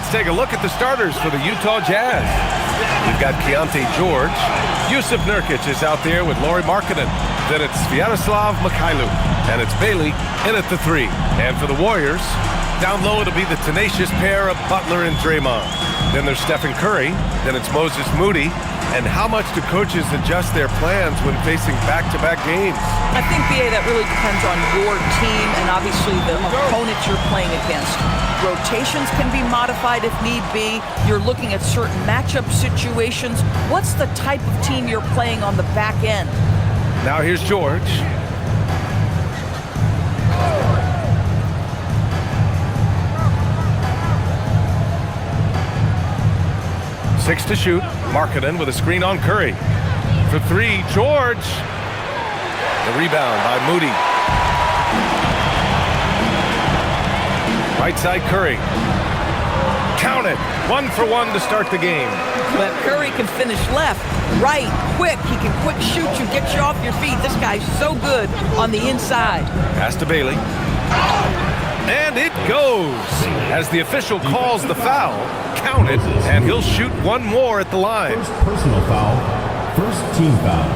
Let's take a look at the starters for the Utah Jazz. We've got Keontae George. Yusuf Nurkic is out there with Lauri Markkanen. Then it's Sviatoslav Mikhailuk. And it's Bailey in at the 3. And for the Warriors, down low it'll be the tenacious pair of Butler and Draymond. Then there's Stephen Curry. Then it's Moses Moody. And how much do coaches adjust their plans when facing back-to-back games? I think, B.A., that really depends on your team and obviously the opponent you're playing against. Rotations can be modified if need be. You're looking at certain matchup situations. What's the type of team you're playing on the back end? Now here's George. Six to shoot. Markkanen with a screen on Curry. For 3, George. The rebound by Moody. Right side Curry. Count it. 1 for 1 to start the game. But Curry can finish left, right, quick. He can quick shoot you, get you off your feet. This guy's so good on the inside. Pass to Bailey. And it goes. As the official calls the foul, count it, and he'll shoot 1 more at the line. First personal foul, first team foul.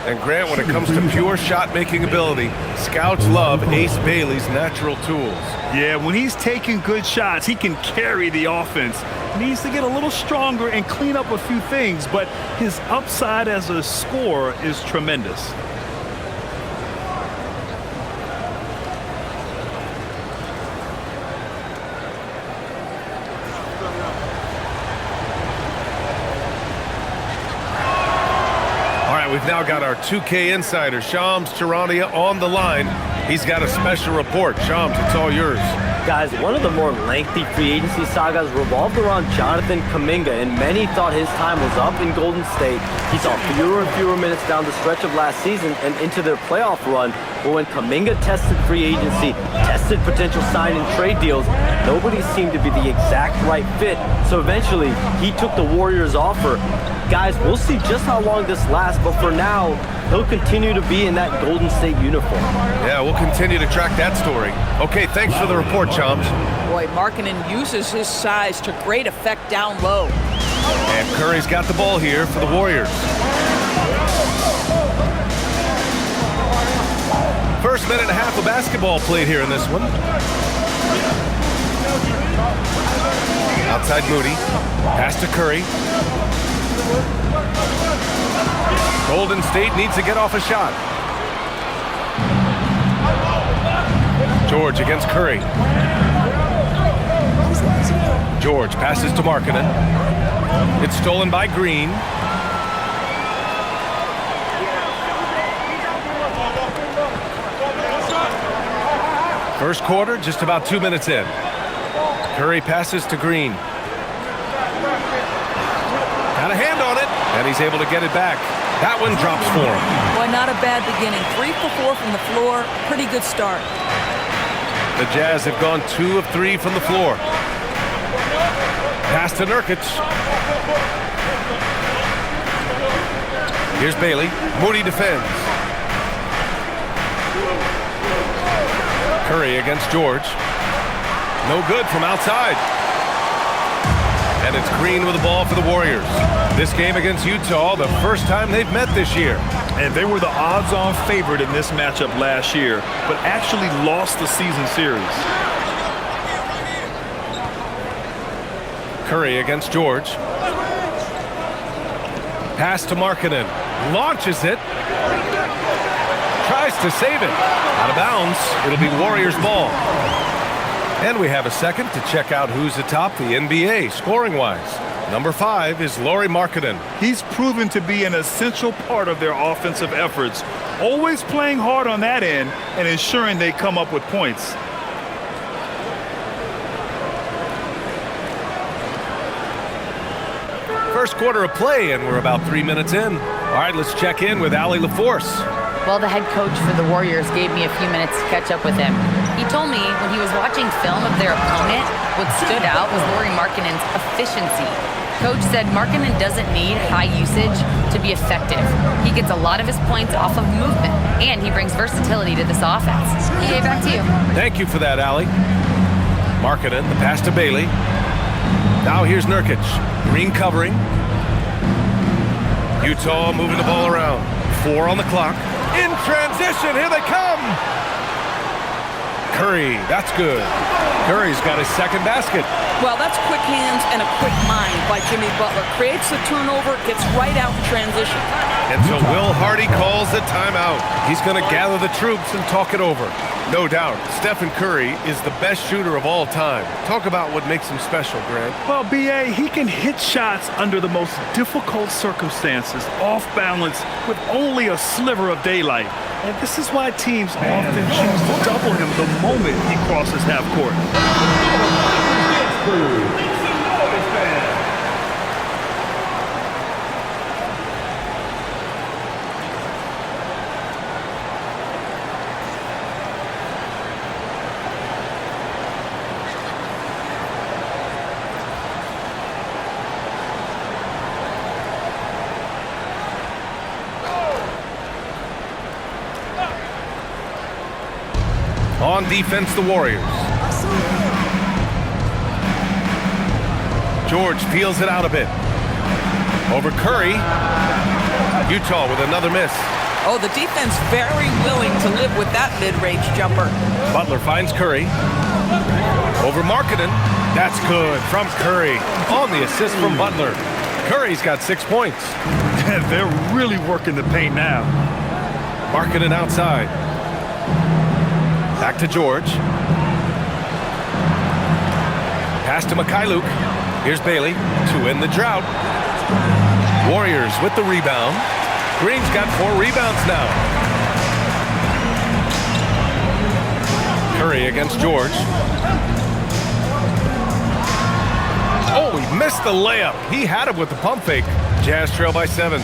And Grant, when it comes to pure shot-making ability, scouts love Ace Bailey's natural tools. Yeah, when he's taking good shots, he can carry the offense. Needs to get a little stronger and clean up a few things, but his upside as a scorer is tremendous. We've now got our 2K insider, Shams Charania, on the line. He's got a special report. Shams, it's all yours. Guys, one of the more lengthy free agency sagas revolved around Jonathan Kuminga, and many thought his time was up in Golden State. He saw fewer and fewer minutes down the stretch of last season and into their playoff run. But when Kuminga tested free agency, tested potential sign and trade deals, nobody seemed to be the exact right fit. So eventually, he took the Warriors' offer. Guys, we'll see just how long this lasts, but for now, he'll continue to be in that Golden State uniform. Yeah, we'll continue to track that story. Okay, thanks for the report, Chums. Boy, Markkanen uses his size to great effect down low. And Curry's got the ball here for the Warriors. First minute and a half of basketball played here in this one. Outside Moody. Pass to Curry. Golden State needs to get off a shot. George against Curry. George passes to Markkanen. It's stolen by Green. First quarter, just about 2 minutes in. Curry passes to Green. Got a hand on it, and he's able to get it back. That one drops for him. Boy, not a bad beginning. 3 for 4 from the floor. Pretty good start. The Jazz have gone 2 of 3 from the floor. Pass to Nurkic. Here's Bailey. Moody defends. Curry against George. No good from outside. And it's Green with the ball for the Warriors. This game against Utah, the first time they've met this year. And they were the odds-on favorite in this matchup last year, but actually lost the season series. Curry against George. Pass to Markkanen. Launches it. Tries to save it. Out of bounds. It'll be Warriors ball. And we have a second to check out who's atop the NBA scoring-wise. Number 5 is Lauri Markkanen. He's proven to be an essential part of their offensive efforts, always playing hard on that end and ensuring they come up with points. First quarter of play, and we're about 3 minutes in. All right, let's check in with Allie LaForce. Well, the head coach for the Warriors gave me a few minutes to catch up with him. He told me when he was watching film of their opponent, what stood out was Lauri Markkanen's efficiency. Coach said Markkanen doesn't need high usage to be effective. He gets a lot of his points off of movement, and he brings versatility to this offense. EA, back to you. Thank you for that, Allie. Markkanen, the pass to Bailey. Now here's Nurkic. Green covering. Utah moving the ball around. 4 on the clock. In transition, here they come! Curry, that's good. Curry's got his second basket. Well, that's quick hands and a quick mind by Jimmy Butler. Creates the turnover, gets right out in transition. And so Will Hardy calls the timeout. He's going to gather the troops and talk it over. No doubt, Stephen Curry is the best shooter of all time. Talk about what makes him special, Grant. Well, B.A., he can hit shots under the most difficult circumstances, off balance, with only a sliver of daylight. And this is why teams often choose to double him the moment he crosses half court. On defense, the Warriors. George peels it out a bit. Over Curry. Utah with another miss. Oh, the defense very willing to live with that mid-range jumper. Butler finds Curry. Over Markkanen. That's good from Curry. On the assist from Butler. Curry's got 6 points. They're really working the paint now. Markkanen outside. Back to George. Pass to Mikhailuk. Here's Bailey to end the drought. Warriors with the rebound. Green's got 4 rebounds now. Curry against George. Oh, he missed the layup. He had it with the pump fake. Jazz trail by 7.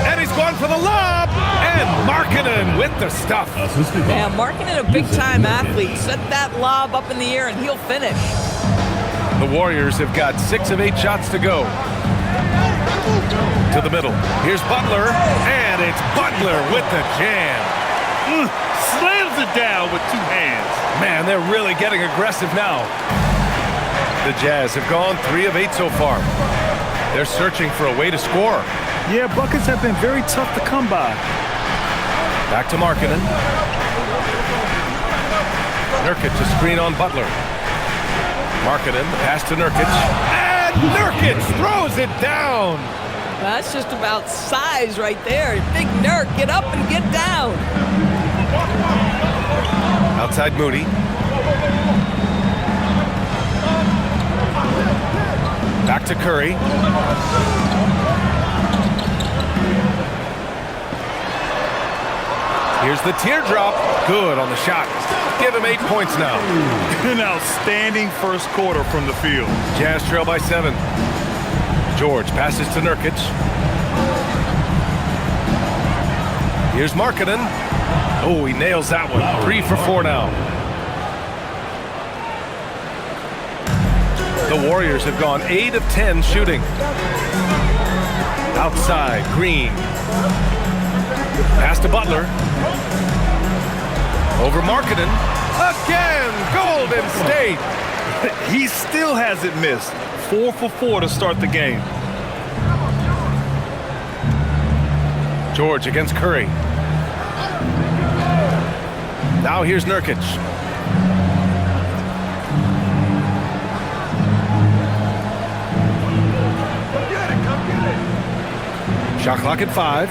And he's going for the lob. And Markkanen with the stuff. Yeah, Markkanen, a big-time athlete. Set that lob up in the air and he'll finish. The Warriors have got 6 of 8 shots to go. To the middle. Here's Butler. And it's Butler with the jam. Slams it down with 2 hands. Man, they're really getting aggressive now. The Jazz have gone 3 of 8 so far. They're searching for a way to score. Yeah, buckets have been very tough to come by. Back to Markkanen. Nurkic to screen on Butler. Markkanen, the pass to Nurkic. And Nurkic throws it down. That's just about size right there. Big Nurk, get up and get down. Outside Moody. Back to Curry. Here's the teardrop. Good on the shot. Give him 8 points now. An outstanding first quarter from the field. Jazz trail by 7. George passes to Nurkic. Here's Markkanen. Oh, he nails that one. 3 for 4 now. The Warriors have gone 8 of 10 shooting. Outside, Green. Pass to Butler. Over Markkanen. Again, Golden State. He still hasn't missed. 4 for 4 to start the game. George against Curry. Now here's Nurkic. Shot clock at 5.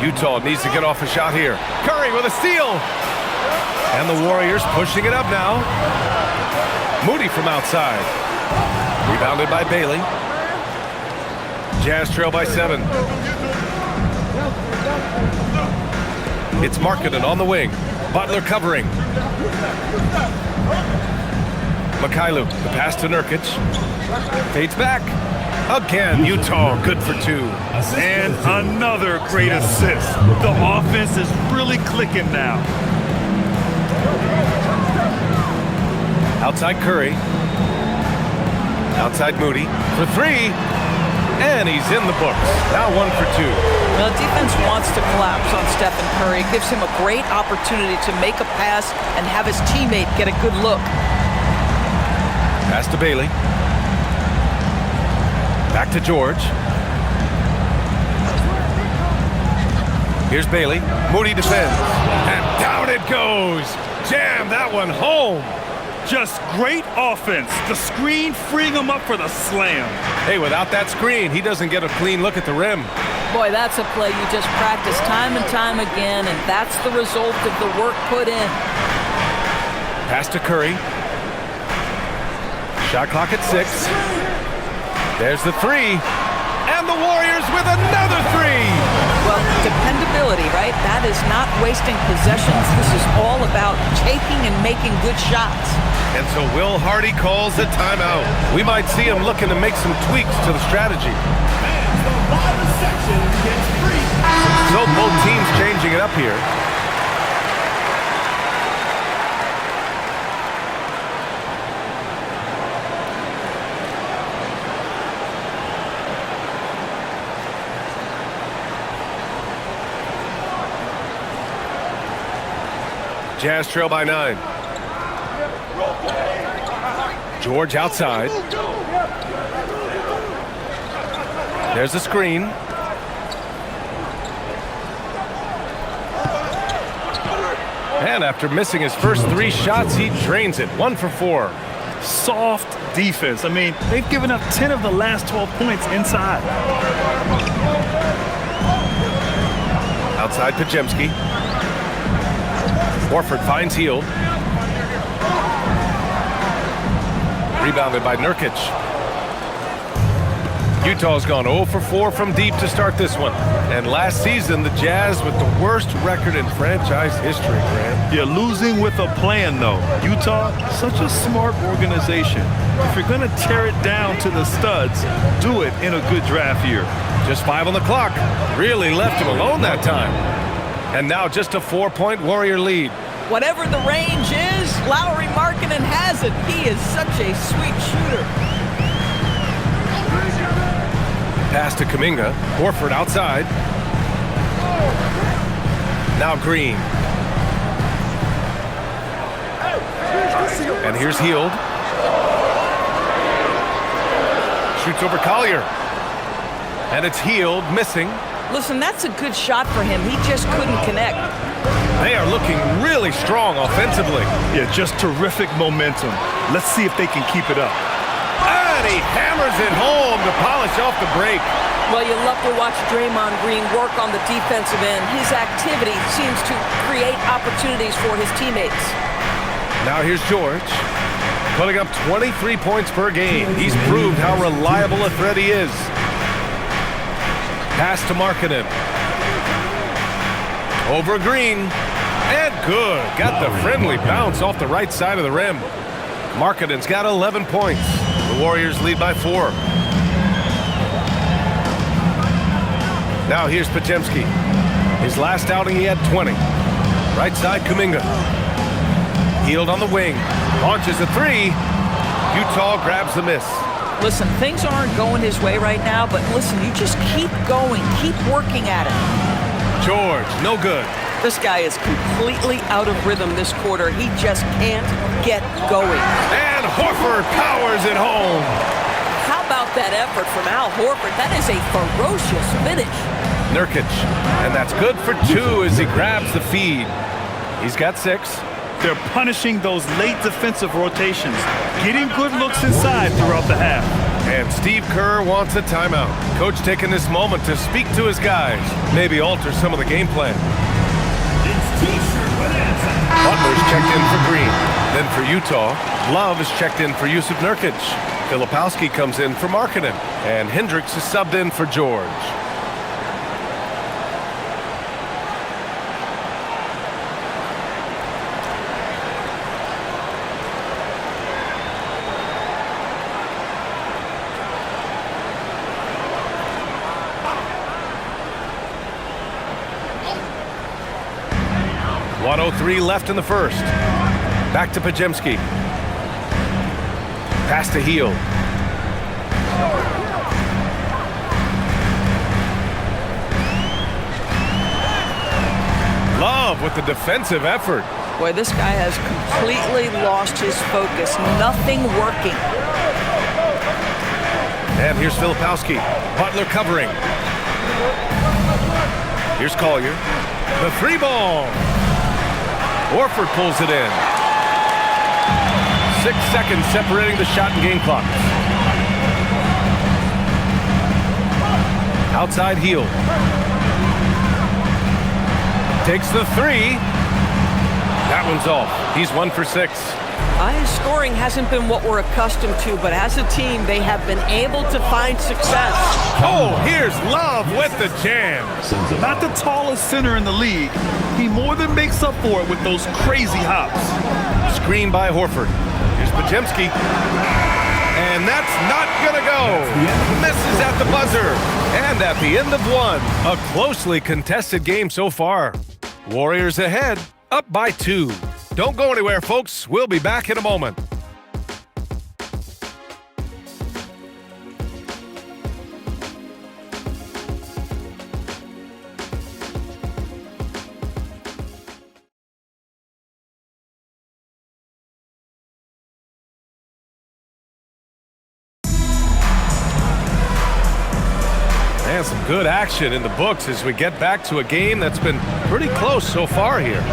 Utah needs to get off a shot here. Curry with a steal. And the Warriors pushing it up now. Moody from outside. Rebounded by Bailey. Jazz trail by 7. It's Markkanen on the wing. Butler covering. Mikhailuk, the pass to Nurkic. Fades back. Again, Utah good for 2. And another great assist. The offense is really clicking now. Outside Curry. Outside Moody for 3. And he's in the books. Now 1 for 2. Well, the defense wants to collapse on Stephen Curry. It gives him a great opportunity to make a pass and have his teammate get a good look. Pass to Bailey. Back to George. Here's Bailey. Moody defends. And down it goes. Jam that one home. Just great offense. The screen freeing him up for the slam. Hey, without that screen, he doesn't get a clean look at the rim. Boy, that's a play you just practice time and time again, and that's the result of the work put in. Pass to Curry. Shot clock at 6. There's the 3. And the Warriors with another 3. Well, dependability, right? That is not wasting possessions. This is all about taking and making good shots. And so Will Hardy calls a timeout. We might see him looking to make some tweaks to the strategy. So both teams changing it up here. Jazz trail by 9. George outside. There's the screen. And after missing his first 3 shots, he drains it. 1 for 4. Soft defense. I mean, they've given up 10 of the last 12 points inside. Outside Pajemski. Horford finds Hield. Rebounded by Nurkic. Utah's gone 0 for 4 from deep to start this one. And last season, the Jazz with the worst record in franchise history, Grant. You're losing with a plan, though. Utah, such a smart organization. If you're going to tear it down to the studs, do it in a good draft year. Just 5 on the clock. Really left him alone that time. And now just a 4-point Warrior lead. Whatever the range is, Lauri Markkanen has it. He is such a sweet shooter. Pass to Kuminga. Horford outside. Now Green. And here's Hield. Shoots over Collier. And it's Hield missing. Listen, that's a good shot for him. He just couldn't connect. They are looking really strong offensively. Yeah, just terrific momentum. Let's see if they can keep it up. And he hammers it home to polish off the break. Well, you love to watch Draymond Green work on the defensive end. His activity seems to create opportunities for his teammates. Now here's George, putting up 23 points per game. He's proved how reliable a threat he is. Pass to Markkanen. Over Green. And good. Got the friendly bounce off the right side of the rim. Markkanen's got 11 points. The Warriors lead by 4. Now here's Pajemski. His last outing he had 20. Right side Kuminga. Hield on the wing. Launches a 3. Utah grabs the miss. Listen, things aren't going his way right now, but listen, you just keep going. Keep working at it. George, no good. This guy is completely out of rhythm this quarter. He just can't get going. And Horford powers it home. How about that effort from Al Horford? That is a ferocious finish. Nurkic. And that's good for 2 as he grabs the feed. He's got 6. They're punishing those late defensive rotations, getting good looks inside throughout the half. And Steve Kerr wants a timeout. Coach taking this moment to speak to his guys, maybe alter some of the game plan. Butler's checked in for Green. Then for Utah, Love is checked in for Yusuf Nurkic. Filipowski comes in for Markkanen. And Hendricks is subbed in for George. .103 left in the first. Back to Pajemski. Pass to Hield. with the defensive effort. Boy, this guy has completely lost his focus. Nothing working. And here's Filipowski. Butler covering. Here's Collier. The 3 ball. Horford pulls it in. 6 seconds separating the shot and game clock. Outside heel. Takes the 3. That one's off. He's 1 for 6. His scoring hasn't been what we're accustomed to, but as a team, they have been able to find success. Oh, here's Love with the jam. Not the tallest center in the league. He more than makes up for it with those crazy hops. Screen by Horford. Here's Podziemski. And that's not going to go. Misses at the buzzer. And at the end of 1, a closely contested game so far. Warriors ahead, up by 2. Don't go anywhere, folks. We'll be back in a moment. And some good action in the books as we get back to a game that's been pretty close so far here.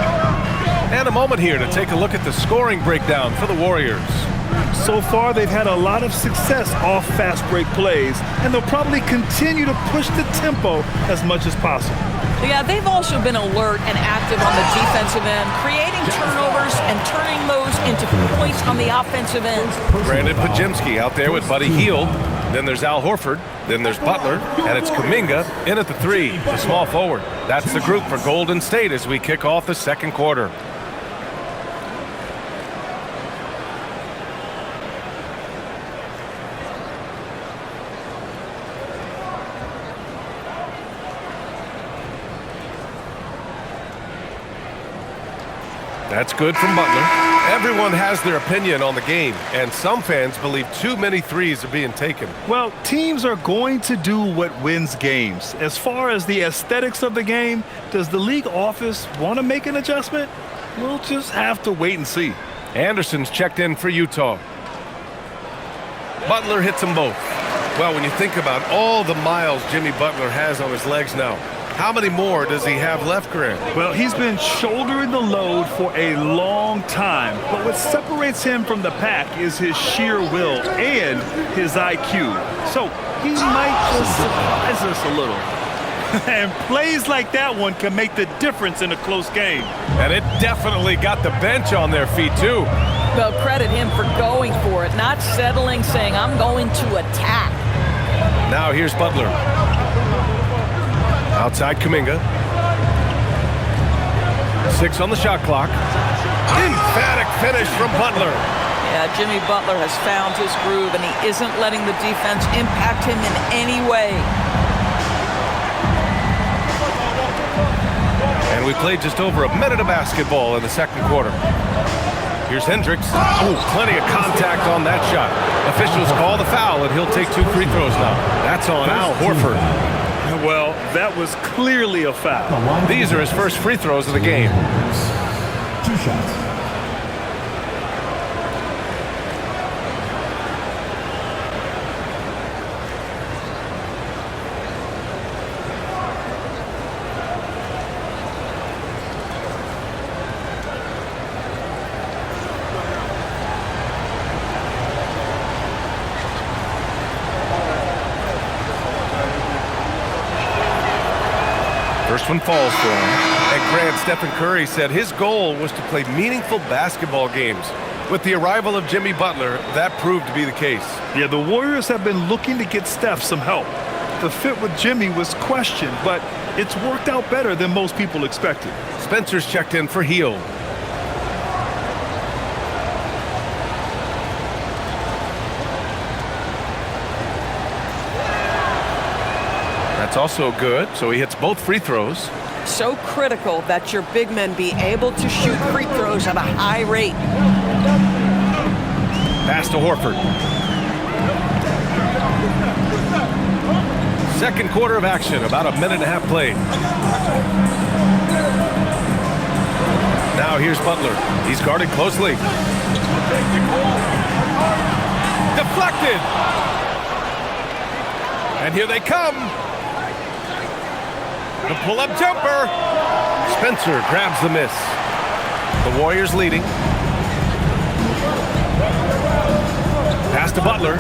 And a moment here to take a look at the scoring breakdown for the Warriors. So far, they've had a lot of success off fast break plays, and they'll probably continue to push the tempo as much as possible. Yeah, they've also been alert and active on the defensive end, creating turnovers and turning those into points on the offensive end. Brandon Podziemski out there with Buddy Hield. Then there's Al Horford. Then there's Butler. And it's Kuminga in at the 3, the small forward. That's the group for Golden State as we kick off the second quarter. That's good from Butler. Everyone has their opinion on the game, and some fans believe too many threes are being taken. Well, teams are going to do what wins games. As far as the aesthetics of the game, does the league office want to make an adjustment? We'll just have to wait and see. Anderson's checked in for Utah. Butler hits them both. Well, when you think about all the miles Jimmy Butler has on his legs now, how many more does he have left, Grant? Well, he's been shouldering the load for a long time, but what separates him from the pack is his sheer will and his IQ. So he might just surprise us a little. And plays like that one can make the difference in a close game. And it definitely got the bench on their feet, too. Well, credit him for going for it, not settling, saying, I'm going to attack. Now here's Butler. Outside Kuminga. 6 on the shot clock. Emphatic finish from Butler. Yeah, Jimmy Butler has found his groove, and he isn't letting the defense impact him in any way. And we played just over a minute of basketball in the second quarter. Here's Hendricks. Oh, plenty of contact on that shot. Officials call the foul, and he'll take 2 free throws now. That's on Al Horford. Well, that was clearly a foul. These are his first free throws of the game. 2 shots. First one falls for him. And Grant, Stephen Curry said his goal was to play meaningful basketball games. With the arrival of Jimmy Butler, that proved to be the case. Yeah, the Warriors have been looking to get Steph some help. The fit with Jimmy was questioned, but it's worked out better than most people expected. Spencer's checked in for Hield. That's also good, so he hits both free throws. So critical that your big men be able to shoot free throws at a high rate. Pass to Horford. Second quarter of action, about a minute and a half played. Now here's Butler. He's guarded closely. Deflected. And here they come. The pull-up jumper. Spencer grabs the miss. The Warriors leading. Pass to Butler.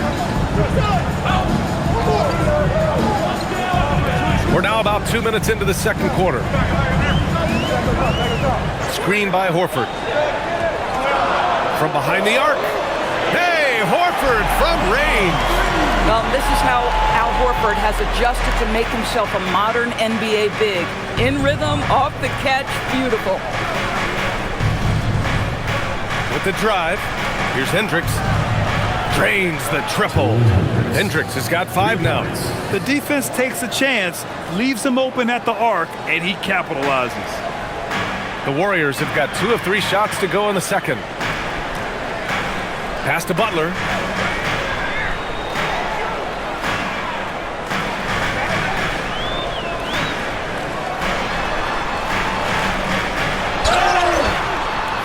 We're now about 2 minutes into the second quarter. Screen by Horford. From behind the arc. Hey, Horford from range. Well, this is how Al Horford has adjusted to make himself a modern NBA big. In rhythm, off the catch, beautiful. With the drive, here's Hendricks. Drains the triple. Hendricks has got 5 now. The defense takes a chance, leaves him open at the arc, and he capitalizes. The Warriors have got 2 of 3 shots to go in the second. Pass to Butler.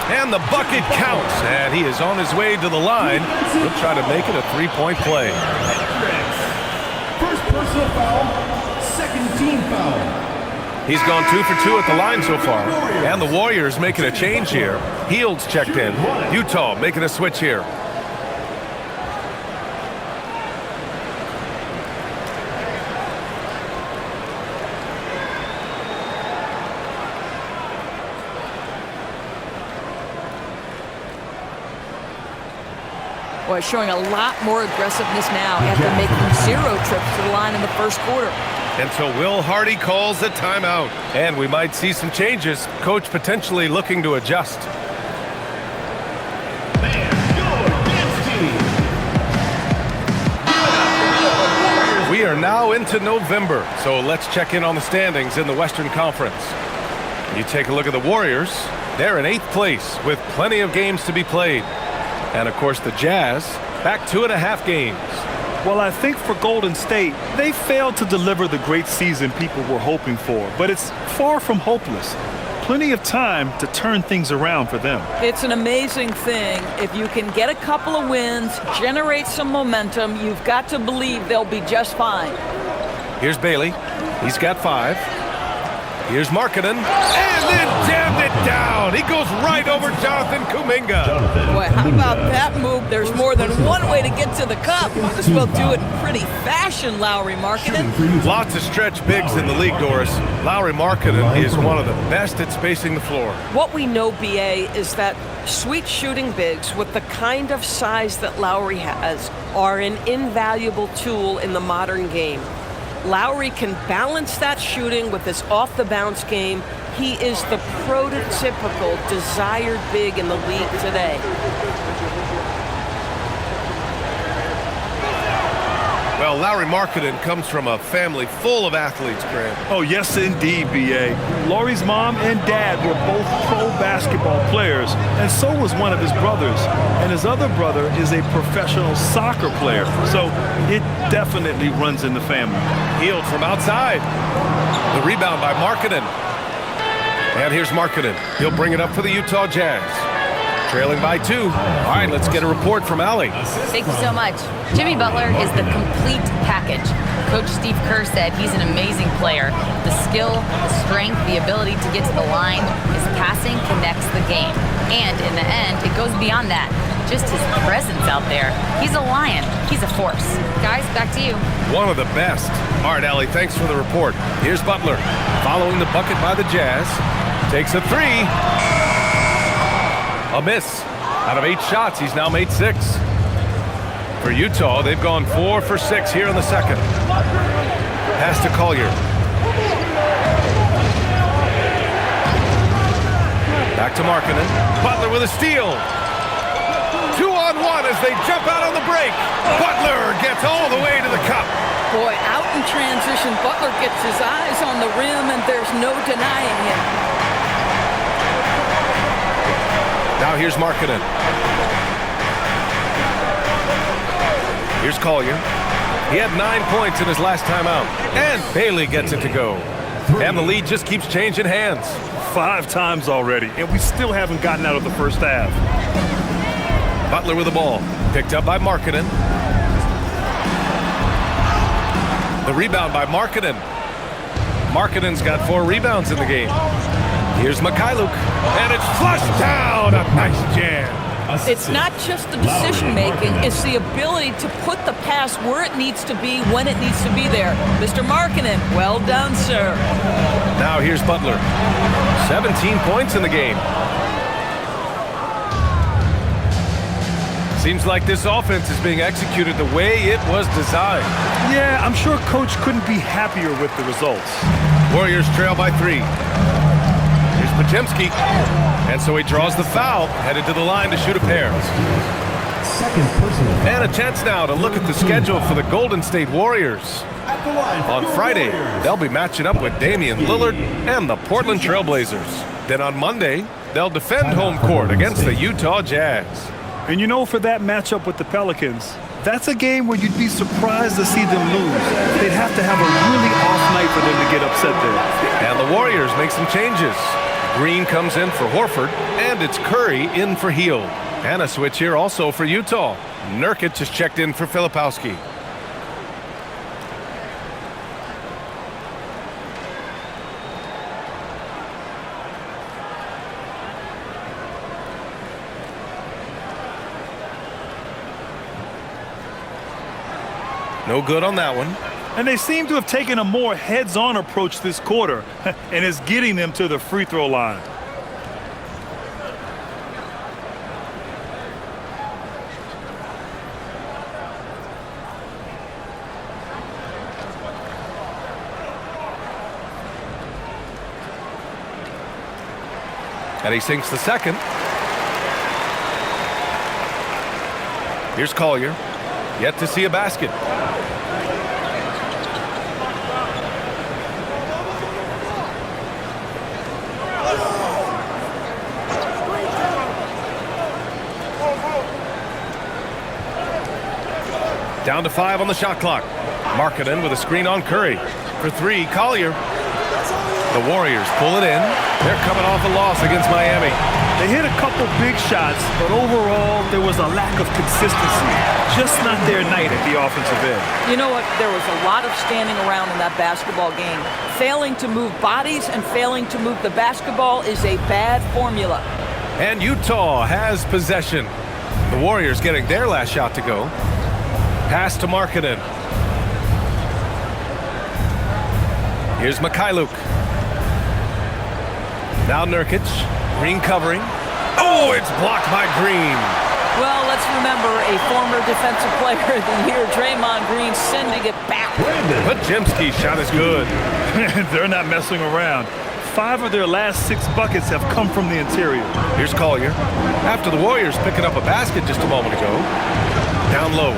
And the bucket counts, and he is on his way to the line. He'll try to make it a 3-point play. First personal foul, second team foul. He's gone 2 for 2 at the line so far. And the Warriors making a change here. Heald's checked in. Utah making a switch here. Boy, showing a lot more aggressiveness now after making 0 trips to the line in the first quarter. And so Will Hardy calls a timeout. And we might see some changes. Coach potentially looking to adjust. We are now into November, so let's check in on the standings in the Western Conference. You take a look at the Warriors. They're in 8th place with plenty of games to be played. And, of course, the Jazz, back 2.5 games. Well, I think for Golden State, they failed to deliver the great season people were hoping for, but it's far from hopeless. Plenty of time to turn things around for them. It's an amazing thing. If you can get a couple of wins, generate some momentum, you've got to believe they'll be just fine. Here's Bailey. He's got 5. Here's Markkanen, and then jammed it down. He goes right over Jonathan Kuminga. Boy, how about that move? There's more than one way to get to the cup. Might as well do it in pretty fashion, Lowry Markkanen. Lots of stretch bigs in the league, Doris. Lowry Markkanen is one of the best at spacing the floor. What we know, BA, is that sweet shooting bigs with the kind of size that Lowry has are an invaluable tool in the modern game. Lowry can balance that shooting with his off-the-bounce game. He is the prototypical desired big in the league today. Well, Lowry Markkanen comes from a family full of athletes, Grant. Oh, yes, indeed, B.A. Laurie's mom and dad were both pro basketball players, and so was one of his brothers. And his other brother is a professional soccer player, so it definitely runs in the family. Hield from outside. The rebound by Markkanen. And here's Markkanen. He'll bring it up for the Utah Jazz. Trailing by 2. All right, let's get a report from Allie. Thank you so much. Jimmy Butler is the complete package. Coach Steve Kerr said he's an amazing player. The skill, the strength, the ability to get to the line, his passing connects the game. And in the end, it goes beyond that. Just his presence out there. He's a lion. He's a force. Guys, back to you. One of the best. All right, Allie, thanks for the report. Here's Butler. Following the bucket by the Jazz. Takes a 3. A miss. Out of 8 shots, he's now made 6. For Utah, they've gone 4 for 6 here in the second. Pass to Collier. Back to Markkanen. Butler with a steal. 2-on-1 as they jump out on the break. Butler gets all the way to the cup. Boy, out in transition, Butler gets his eyes on the rim, and there's no denying him. Now here's Markkanen. Here's Collier. He had 9 points in his last time out. And Bailey gets it to go. And the lead just keeps changing hands. 5 times already, and we still haven't gotten out of the first half. Butler with the ball. Picked up by Markkanen. The rebound by Markkanen. Markkanen's got 4 rebounds in the game. Here's Mikhailuk, and it's flushed down. A nice jam. It's not just the decision-making, it's the ability to put the pass where it needs to be, when it needs to be there. Mr. Markkanen, well done, sir. Now here's Butler. 17 points in the game. Seems like this offense is being executed the way it was designed. Yeah, I'm sure Coach couldn't be happier with the results. Warriors trail by 3. Here's Podziemski. And so he draws the foul, headed to the line to shoot a pair. Second personal foul. And a chance now to look at the schedule for the Golden State Warriors. At the line for On the Friday, Warriors. they'll be matching up with Damian Lillard and the Portland Trailblazers. Then on Monday, they'll defend home court against the Utah Jazz. And you know, for that matchup with the Pelicans, that's a game where you'd be surprised to see them lose. They'd have to have a really off night for them to get upset there. And the Warriors make some changes. Green comes in for Horford, and it's Curry in for Hield. And a switch here also for Utah. Nurkic is checked in for Filipowski. No good on that one. And they seem to have taken a more heads-on approach this quarter, and it's getting them to the free throw line. And he sinks the second. Here's Collier. Yet to see a basket. Down to 5 on the shot clock. Markkanen with a screen on Curry. For 3, Collier. The Warriors pull it in. They're coming off a loss against Miami. They hit a couple big shots, but overall, there was a lack of consistency. Just not their night at the offensive end. You know what? There was a lot of standing around in that basketball game. Failing to move bodies and failing to move the basketball is a bad formula. And Utah has possession. The Warriors getting their last shot to go. Pass to Markkanen. Here's Mikhailuk. Now Nurkic. Green covering. Oh, it's blocked by Green. Well, let's remember a former defensive player of the year, Draymond Green, sending it back. Podziemski's shot is good. They're not messing around. 5 of their last 6 buckets have come from the interior. Here's Collier. After the Warriors picking up a basket just a moment ago. Down low.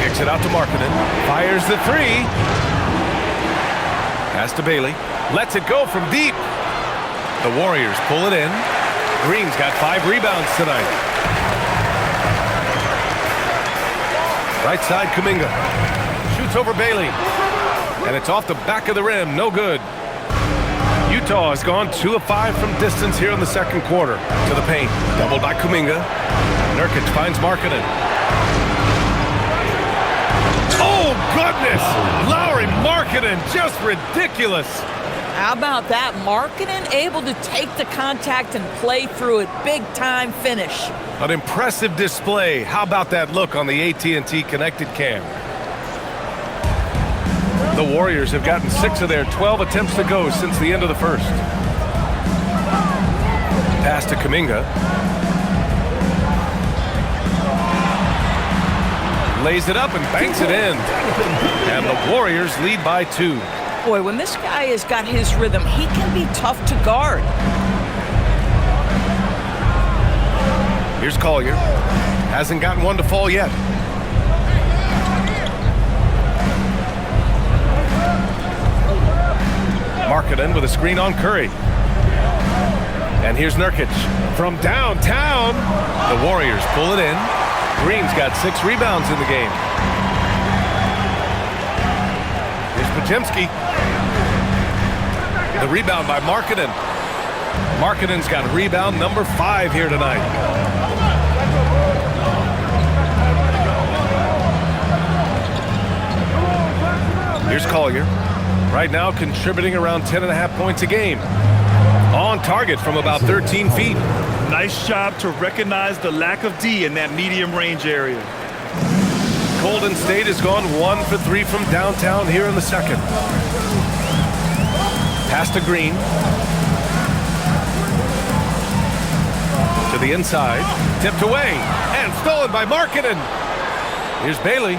Kicks it out to Markkanen. Fires the 3. Pass to Bailey. Lets it go from deep. The Warriors pull it in. Green's got 5 rebounds tonight. Right side, Kuminga. Shoots over Bailey. And it's off the back of the rim. No good. Utah has gone 2 of 5 from distance here in the second quarter. To the paint. Doubled by Kuminga. Nurkic finds Markkanen. Oh, goodness! Lauri Markkanen, just ridiculous. How about that? Markkanen able to take the contact and play through it. Big-time finish. An impressive display. How about that look on the AT&T connected cam? The Warriors have gotten 6 of their 12 attempts to go since the end of the first. Pass to Kuminga. Lays it up and banks it in. And the Warriors lead by 2. Boy, when this guy has got his rhythm, he can be tough to guard. Here's Collier. Hasn't gotten one to fall yet. Markkanen with a screen on Curry. And here's Nurkic. From downtown, the Warriors pull it in. Green's got 6 rebounds in the game. Here's Podziemski. The rebound by Markkanen. Markkanen's got rebound number 5 here tonight. Here's Collier. Right now contributing around 10.5 points a game. On target from about 13 feet. Nice job to recognize the lack of D in that medium range area. Golden State has gone 1 for 3 from downtown here in the second. Pass to Green. To the inside. Tipped away. And stolen by Markkanen. Here's Bailey.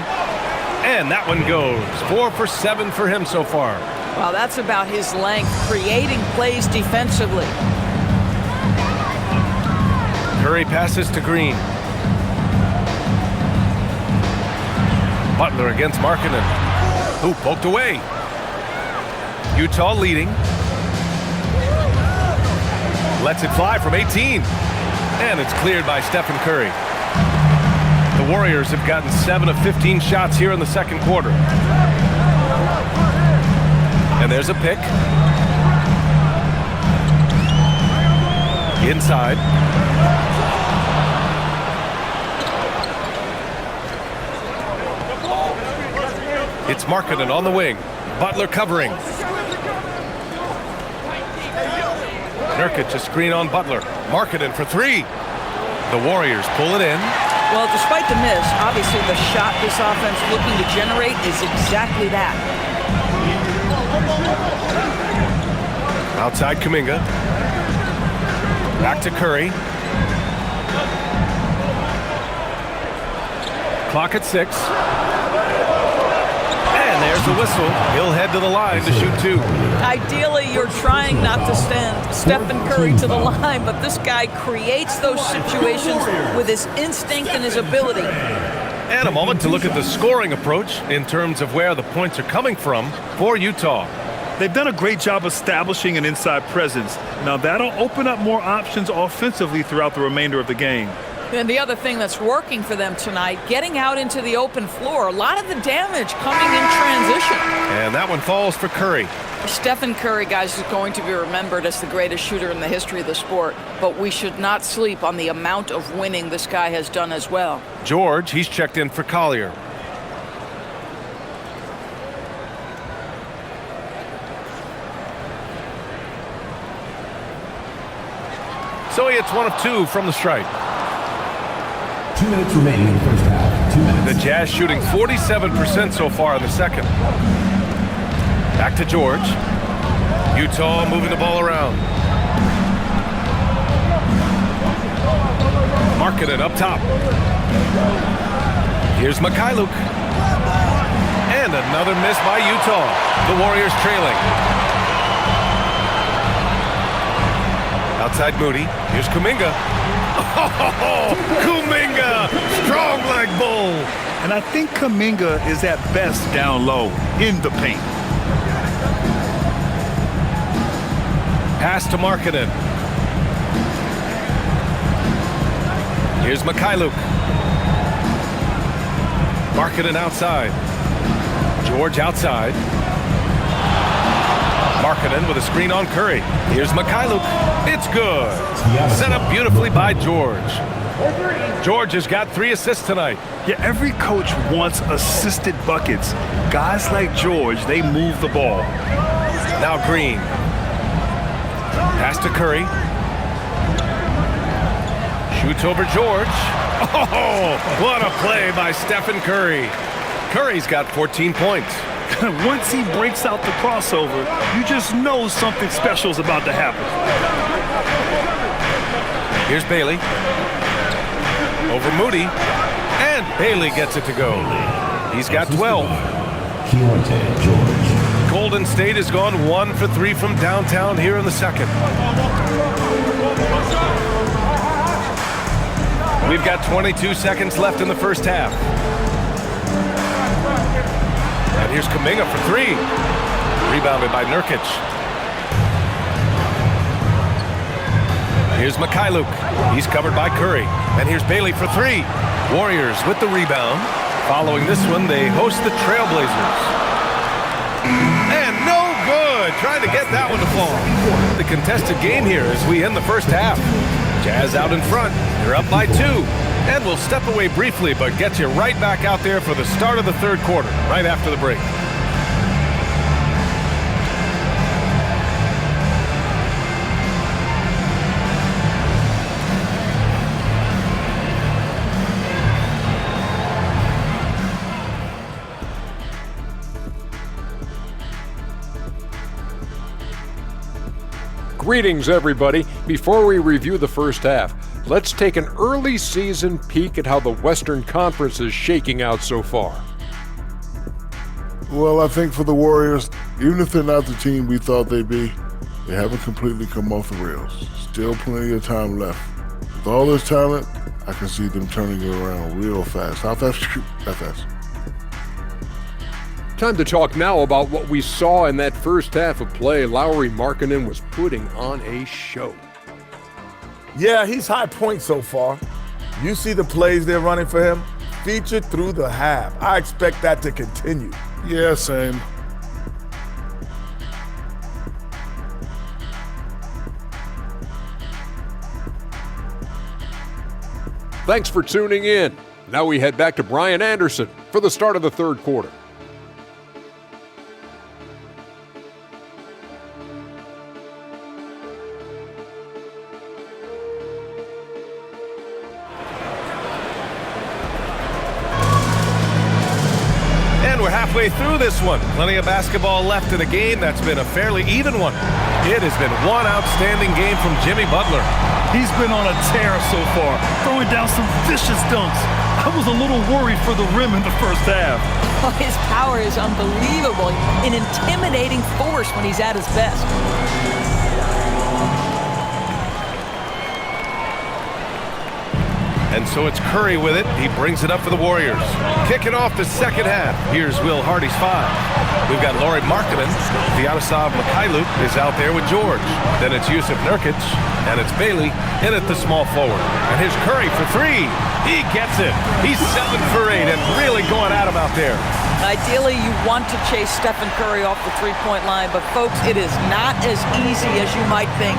And that one goes. 4 for 7 for him so far. Well, that's about his length, creating plays defensively. Curry passes to Green. Butler against Markkanen, who poked away. Utah leading. Lets it fly from 18. And it's cleared by Stephen Curry. The Warriors have gotten 7 of 15 shots here in the second quarter. And there's a pick. Inside. It's Markkanen on the wing. Butler covering. Nurkic a screen on Butler. Markkanen for 3. The Warriors pull it in. Well, despite the miss, obviously the shot this offense looking to generate is exactly that. Outside Kuminga. Back to Curry. Clock at 6. And there's the whistle. He'll head to the line to shoot 2. Ideally, you're trying not to send Stephen Curry to the line, but this guy creates those situations with his instinct and his ability. And a moment to look at the scoring approach in terms of where the points are coming from for Utah. They've done a great job establishing an inside presence. Now that'll open up more options offensively throughout the remainder of the game. And the other thing that's working for them tonight, getting out into the open floor. A lot of the damage coming in transition. And that one falls for Curry. Stephen Curry, guys, is going to be remembered as the greatest shooter in the history of the sport. But we should not sleep on the amount of winning this guy has done as well. George, he's checked in for Collier. So he hits 1 of 2 from the stripe. 2 minutes remaining in the first half. 2 minutes. The Jazz shooting 47% so far in the second. Back to George. Utah moving the ball around. Markkanen up top. Here's Mikhailuk. And another miss by Utah. The Warriors trailing. Outside Moody. Here's Kuminga. Oh, Kuminga! Strong leg bull. And I think Kuminga is at best down low in the paint. Pass to Markkanen. Here's Mikhailuk. Markkanen outside. George outside. Markkanen with a screen on Curry. Here's Mikhailuk. It's good. Set up beautifully by George. George has got 3 assists tonight. Yeah, every coach wants assisted buckets. Guys like George, they move the ball. Now Green. Pass to Curry. Shoots over George. Oh, what a play by Stephen Curry. Curry's got 14 points. Once he breaks out the crossover, you just know something special is about to happen. Here's Bailey. Over Moody. And Bailey gets it to go. He's got 12. Keontae George. Golden State has gone 1 for 3 from downtown here in the second. We've got 22 seconds left in the first half. And here's Kuminga for 3. Rebounded by Nurkic. Here's Mikhailuk. He's covered by Curry. And here's Bailey for 3. Warriors with the rebound. Following this one, they host the Trailblazers. And no good. Trying to get that one to fall. hotly contested game here as we end the first half. Jazz out in front. They're up by 2. And we'll step away briefly, but get you right back out there for the start of the third quarter, right after the break. Greetings, everybody. Before we review the first half, let's take an early season peek at how the Western Conference is shaking out so far. Well, I think for the Warriors, even if they're not the team we thought they'd be, they haven't completely come off the rails. Still plenty of time left. With all this talent, I can see them turning it around real fast. How fast? That fast. Time to talk now about what we saw in that first half of play. Lauri Markkanen was putting on a show. Yeah, he's high point so far. You see the plays they're running for him? Featured through the half. I expect that to continue. Yeah, same. Thanks for tuning in. Now we head back to Brian Anderson for the start of the third quarter. We're halfway through this one. Plenty of basketball left in a game that's been a fairly even one. It has been one outstanding game from Jimmy Butler. He's been on a tear so far, throwing down some vicious dunks. I was a little worried for the rim in the first half. Oh, his power is unbelievable. An intimidating force when he's at his best. And so it's Curry with it. He brings it up for the Warriors. Kicking off the second half. Here's Will Hardy's 5. We've got Lauri Markkanen. Vyacheslav Mikhailuk is out there with George. Then it's Jusuf Nurkic. And it's Bailey in at the small forward. And here's Curry for 3. He gets it. He's 7 for 8 and really going at him out there. Ideally, you want to chase Stephen Curry off the three-point line, but folks, it is not as easy as you might think.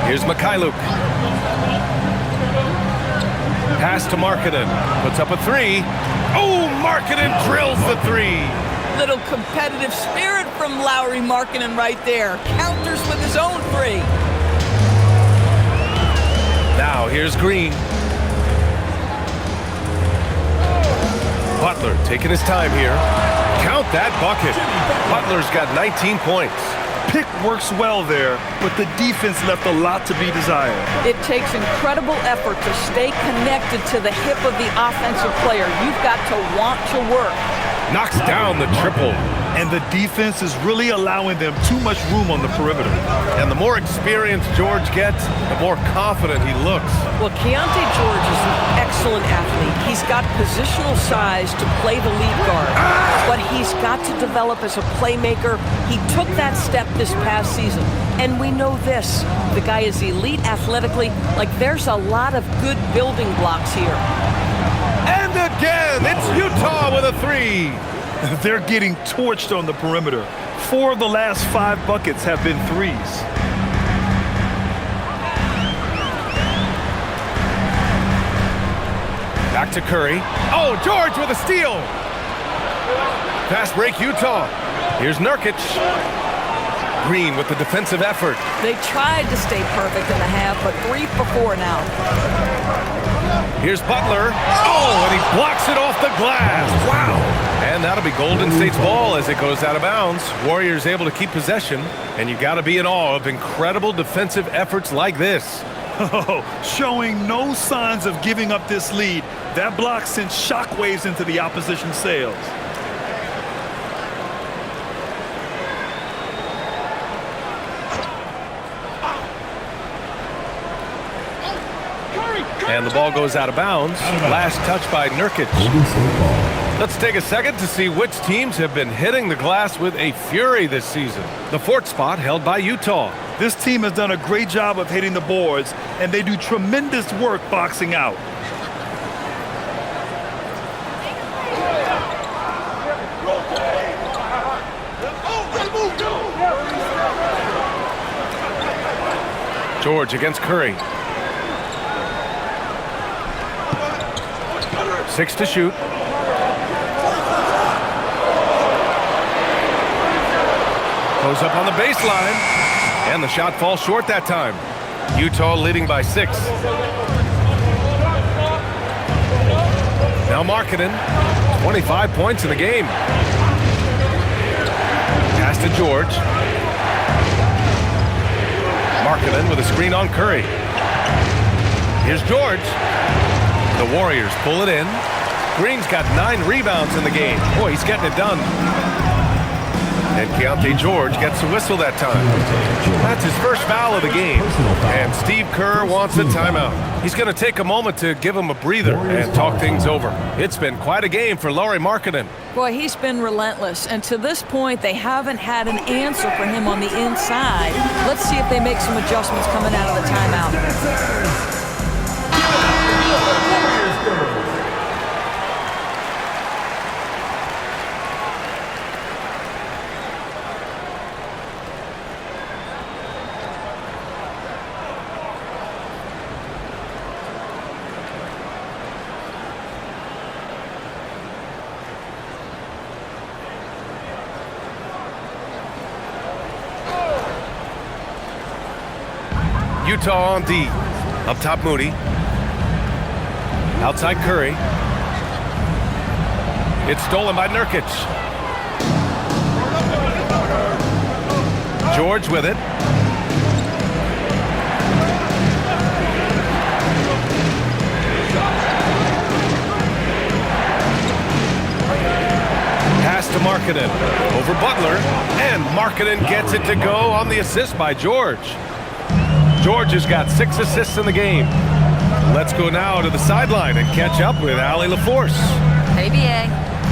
Here's Mikhailuk. Pass to Markkanen. Puts up a 3. Oh, Markkanen drills the 3. Little competitive spirit from Lauri Markkanen right there. Counters with his own 3. Now here's Green. Butler taking his time here. Count that bucket. Butler's got 19 points. Pick works well there, but the defense left a lot to be desired. It takes incredible effort to stay connected to the hip of the offensive player. You've got to want to work. Knocks down the triple. And the defense is really allowing them too much room on the perimeter. And the more experience George gets, the more confident he looks. Well, Keontae George is an excellent athlete. He's got positional size to play the lead guard. But he's got to develop as a playmaker. He took that step this past season. And we know this. The guy is elite athletically. Like, there's a lot of good building blocks here. And again, it's Utah with a 3. They're getting torched on the perimeter. 4 of the last 5 buckets have been 3s. Back to Curry. Oh, George with a steal. Fast break, Utah. Here's Nurkic. Green with the defensive effort. They tried to stay perfect in the half, but 3 for 4 now. Here's Butler. Oh, and he blocks it off the glass. Wow. And that'll be Golden State's ball as it goes out of bounds. Warriors able to keep possession, and you got to be in awe of incredible defensive efforts like this. Oh, showing no signs of giving up this lead. That block sent shockwaves into the opposition sails. And the ball goes out of bounds. Last touch by Nurkic. Let's take a second to see which teams have been hitting the glass with a fury this season. The 4th spot held by Utah. This team has done a great job of hitting the boards, and they do tremendous work boxing out. George against Curry. 6 to shoot. Goes up on the baseline, and the shot falls short that time. Utah leading by 6. Now Markkanen, 25 points in the game. Pass to George. Markkanen with a screen on Curry. Here's George. The Warriors pull it in. Green's got 9 rebounds in the game. Boy, he's getting it done. And Keontae George gets a whistle that time. That's his first foul of the game. And Steve Kerr wants a timeout. He's going to take a moment to give him a breather and talk things over. It's been quite a game for Lauri Markkanen. Boy, he's been relentless. And to this point, they haven't had an answer for him on the inside. Let's see if they make some adjustments coming out of the timeout. Utah on D. Up top, Moody. Outside, Curry. It's stolen by Nurkic. George with it. Pass to Markkanen. Over Butler. And Markkanen gets it to go on the assist by George. George has got 6 assists in the game. Let's go now to the sideline and catch up with Allie LaForce. Maybe a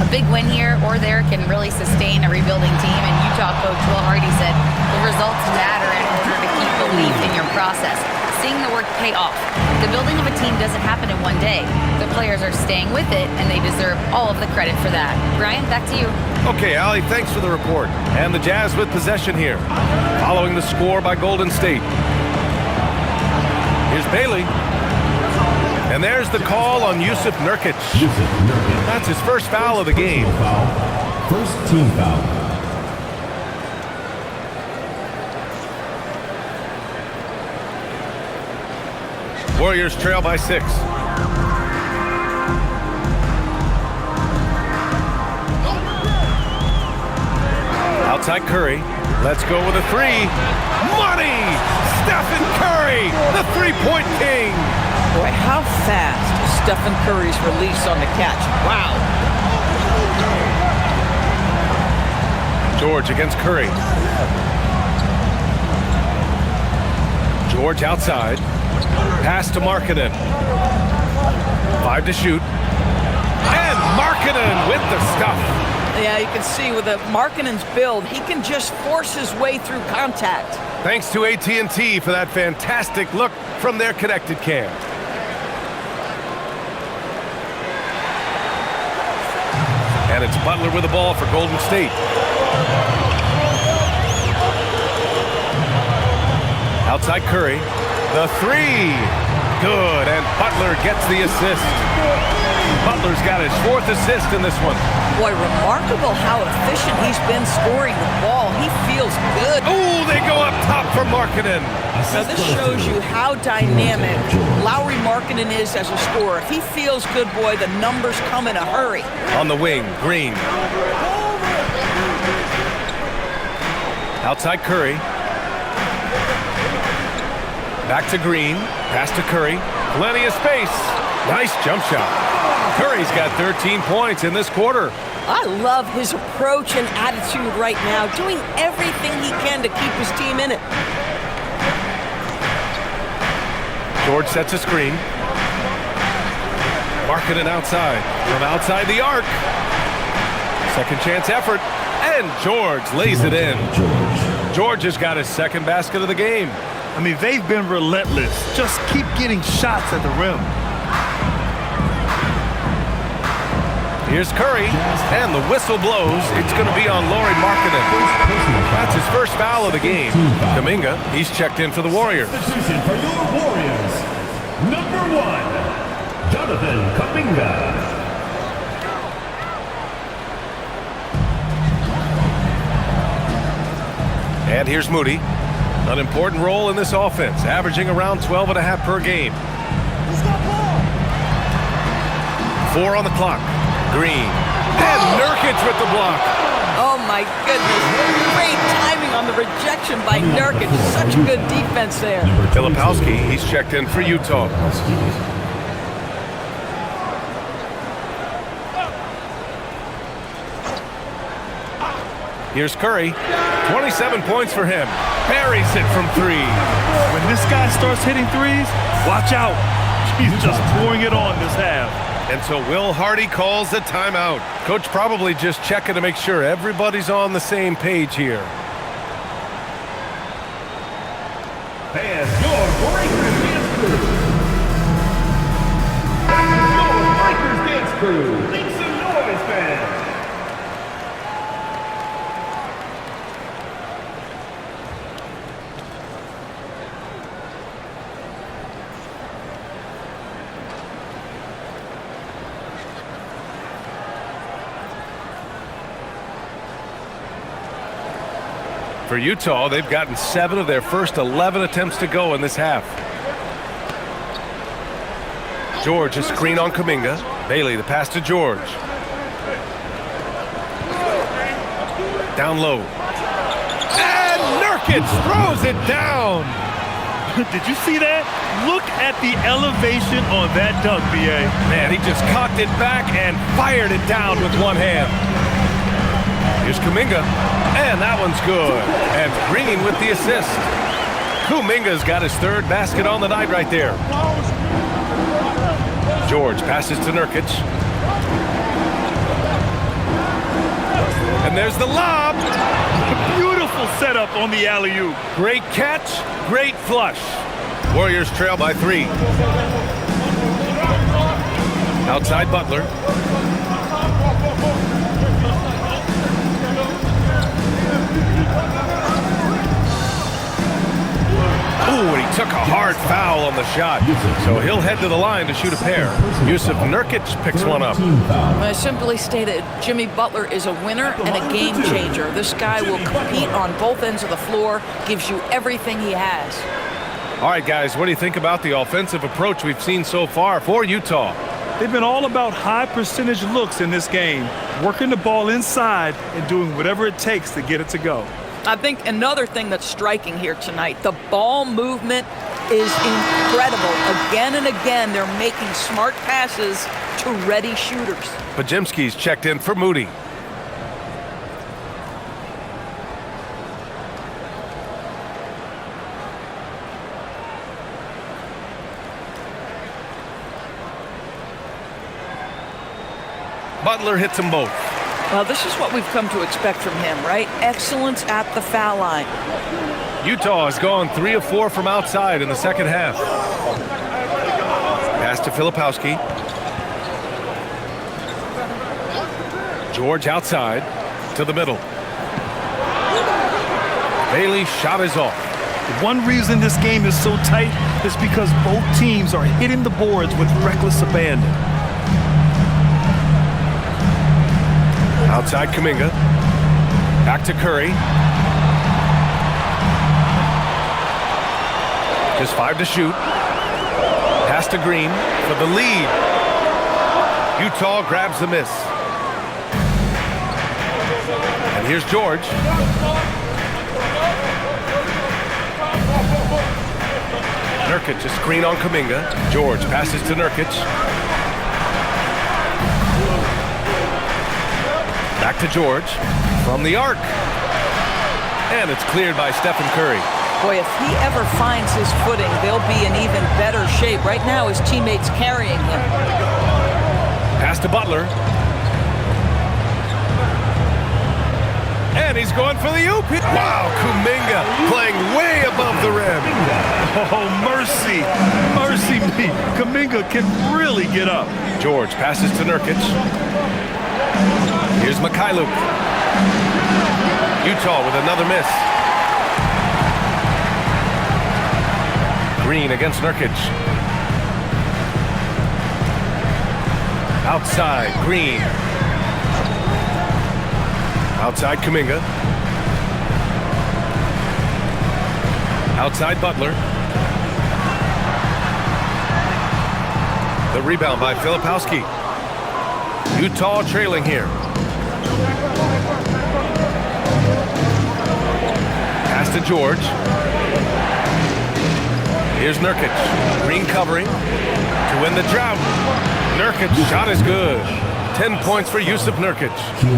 big win here or there can really sustain a rebuilding team. And Utah coach Will Hardy said the results matter in order to keep belief in your process. Seeing the work pay off. The building of a team doesn't happen in one day. The players are staying with it, and they deserve all of the credit for that. Brian, back to you. Okay, Allie, thanks for the report. And the Jazz with possession here, following the score by Golden State. Here's Bailey. And there's the call on Jusuf Nurkic. That's his first foul of the game. First team foul. Warriors trail by 6. Outside Curry. Let's go with a 3. Money! Stephen Curry, the three-point king. Boy, how fast is Stephen Curry's release on the catch. Wow. George against Curry. George outside. Pass to Markkanen. 5 to shoot. And Markkanen with the stuff. Yeah, you can see with Markkanen's build, he can just force his way through contact. Thanks to AT&T for that fantastic look from their connected cam. And it's Butler with the ball for Golden State. Outside Curry. The 3. Good, and Butler gets the assist. Butler's got his 4th assist in this one. Boy, remarkable how efficient he's been scoring the ball. He feels good. Oh, they go up top for Markkanen. Now, this shows you how dynamic Lauri Markkanen is as a scorer. If he feels good, boy, the numbers come in a hurry. On the wing, Green. Outside Curry. Back to Green. Pass to Curry. Plenty of space. Nice jump shot. Curry's got 13 points in this quarter. I love his approach and attitude right now, doing everything he can to keep his team in it. George sets a screen. Markkanen outside. From outside the arc. Second chance effort. And George lays it in. George has got his second basket of the game. I mean, they've been relentless. Just keep getting shots at the rim. Here's Curry, and the whistle blows. It's going to be on Lauri Markkanen. That's his first foul of the game. Kuminga, he's checked in for the Warriors. Substitution for your Warriors. Number 1, Jonathan Kuminga. And here's Moody. An important role in this offense, averaging around 12.5 per game. 4 on the clock. Green. And Nurkic with the block. Oh my goodness. Great timing on the rejection by Nurkic. Such good defense there. Filipowski, he's checked in for Utah. Here's Curry. 27 points for him. Buries it from 3. When this guy starts hitting threes, watch out. He's just pouring it on this half. And so Will Hardy calls the timeout. Coach probably just checking to make sure everybody's on the same page here. And your Breakers Dance Crew. Your Breakers Dance Crew. Make some noise, fans. For Utah, they've gotten 7 of their first 11 attempts to go in this half. George, a screen on Kuminga. Bailey, the pass to George. Down low. And Nurkic throws it down. Did you see that? Look at the elevation on that dunk, B.A. Man, he just cocked it back and fired it down with one hand. Here's Kuminga, and that one's good. And Green with the assist. Kuminga's got his 3rd basket on the night right there. George passes to Nurkic. And there's the lob. Beautiful setup on the alley-oop. Great catch, great flush. Warriors trail by 3. Outside Butler. Ooh, and he took a hard foul on the shot. So he'll head to the line to shoot a pair. Yusuf Nurkic picks one up. I simply stated, Jimmy Butler is a winner and a game changer. This guy will compete on both ends of the floor, gives you everything he has. All right, guys, what do you think about the offensive approach we've seen so far for Utah? They've been all about high percentage looks in this game, working the ball inside and doing whatever it takes to get it to go. I think another thing that's striking here tonight, the ball movement is incredible. Again and again, they're making smart passes to ready shooters. Podziemski's checked in for Moody. Butler hits them both. Well, this is what we've come to expect from him, right? Excellence at the foul line. Utah has gone 3 of 4 from outside in the second half. Pass to Filipowski. George outside to the middle. Bailey's shot is off. One reason this game is so tight is because both teams are hitting the boards with reckless abandon. Outside Kuminga. Back to Curry. Just 5 to shoot. Pass to Green for the lead. Utah grabs the miss. And here's George. Nurkic, a screen on Kuminga. George passes to Nurkic. Back to George from the arc. And it's cleared by Stephen Curry. Boy, if he ever finds his footing, they'll be in even better shape. Right now, his teammates carrying him. Pass to Butler. And he's going for the oop. Wow, Kuminga playing way above the rim. Oh, mercy. Mercy me. Kuminga can really get up. George passes to Nurkic. Here's Mikhailuk. Utah with another miss. Green against Nurkic. Outside, Green. Outside, Kuminga. Outside, Butler. The rebound by Filipowski. Utah trailing here. Pass to George. Here's Nurkic. Green covering to win the drought. Nurkic shot is good. 10 points for Jusuf Nurkic.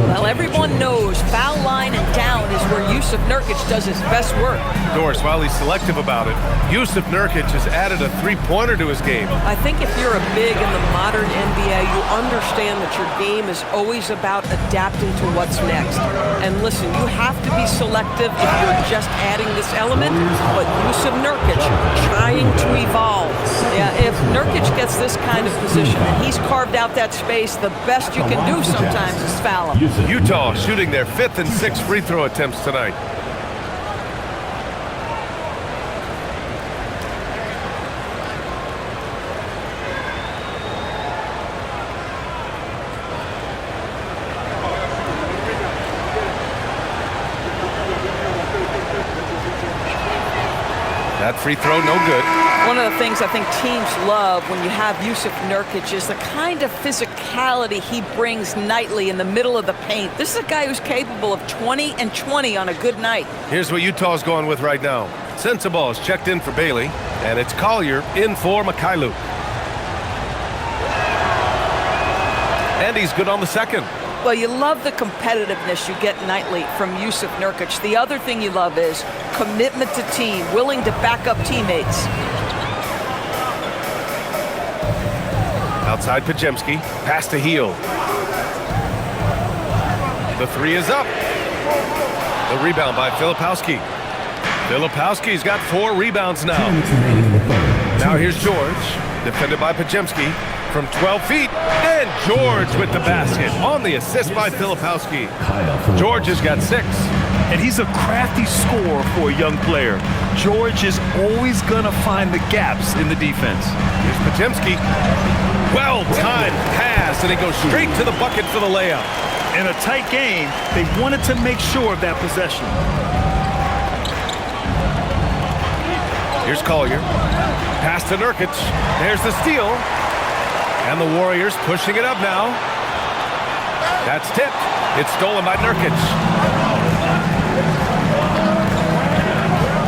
Well, everyone knows foul line and down is where Jusuf Nurkic does his best work. Doris, while he's selective about it, Jusuf Nurkic has added a three-pointer to his game. I think if you're a big in the modern NBA, you understand that your game is always about adapting to what's next. And listen, you have to be selective if you're just adding this element, but Jusuf Nurkic trying to evolve. Yeah, if Nurkic gets this kind of position and he's carved out that space, the best you can do sometimes is foul him. Utah shooting their 5th and 6th free throw attempts tonight. That free throw, no good. One of the things I think teams love when you have Jusuf Nurkic is the kind of physicality he brings nightly in the middle of the paint. This is a guy who's capable of 20 and 20 on a good night. Here's what Utah's going with right now. Sensabaugh is checked in for Bailey, and it's Collier in for Mikhailuk. And he's good on the second. Well, you love the competitiveness you get nightly from Jusuf Nurkic. The other thing you love is commitment to team, willing to back up teammates. Outside Pajemski, pass to Heel. The three is up. The rebound by Filipowski. Filipowski's got 4 rebounds now. Now here's George, defended by Pajemski from 12 feet. And George with the basket on the assist by Filipowski. George has got 6. And he's a crafty scorer for a young player. George is always going to find the gaps in the defense. Here's Pajemski. Well-timed pass, and he goes straight to the bucket for the layup. In a tight game, they wanted to make sure of that possession. Here's Collier. Pass to Nurkic. There's the steal. And the Warriors pushing it up now. That's tipped. It's stolen by Nurkic.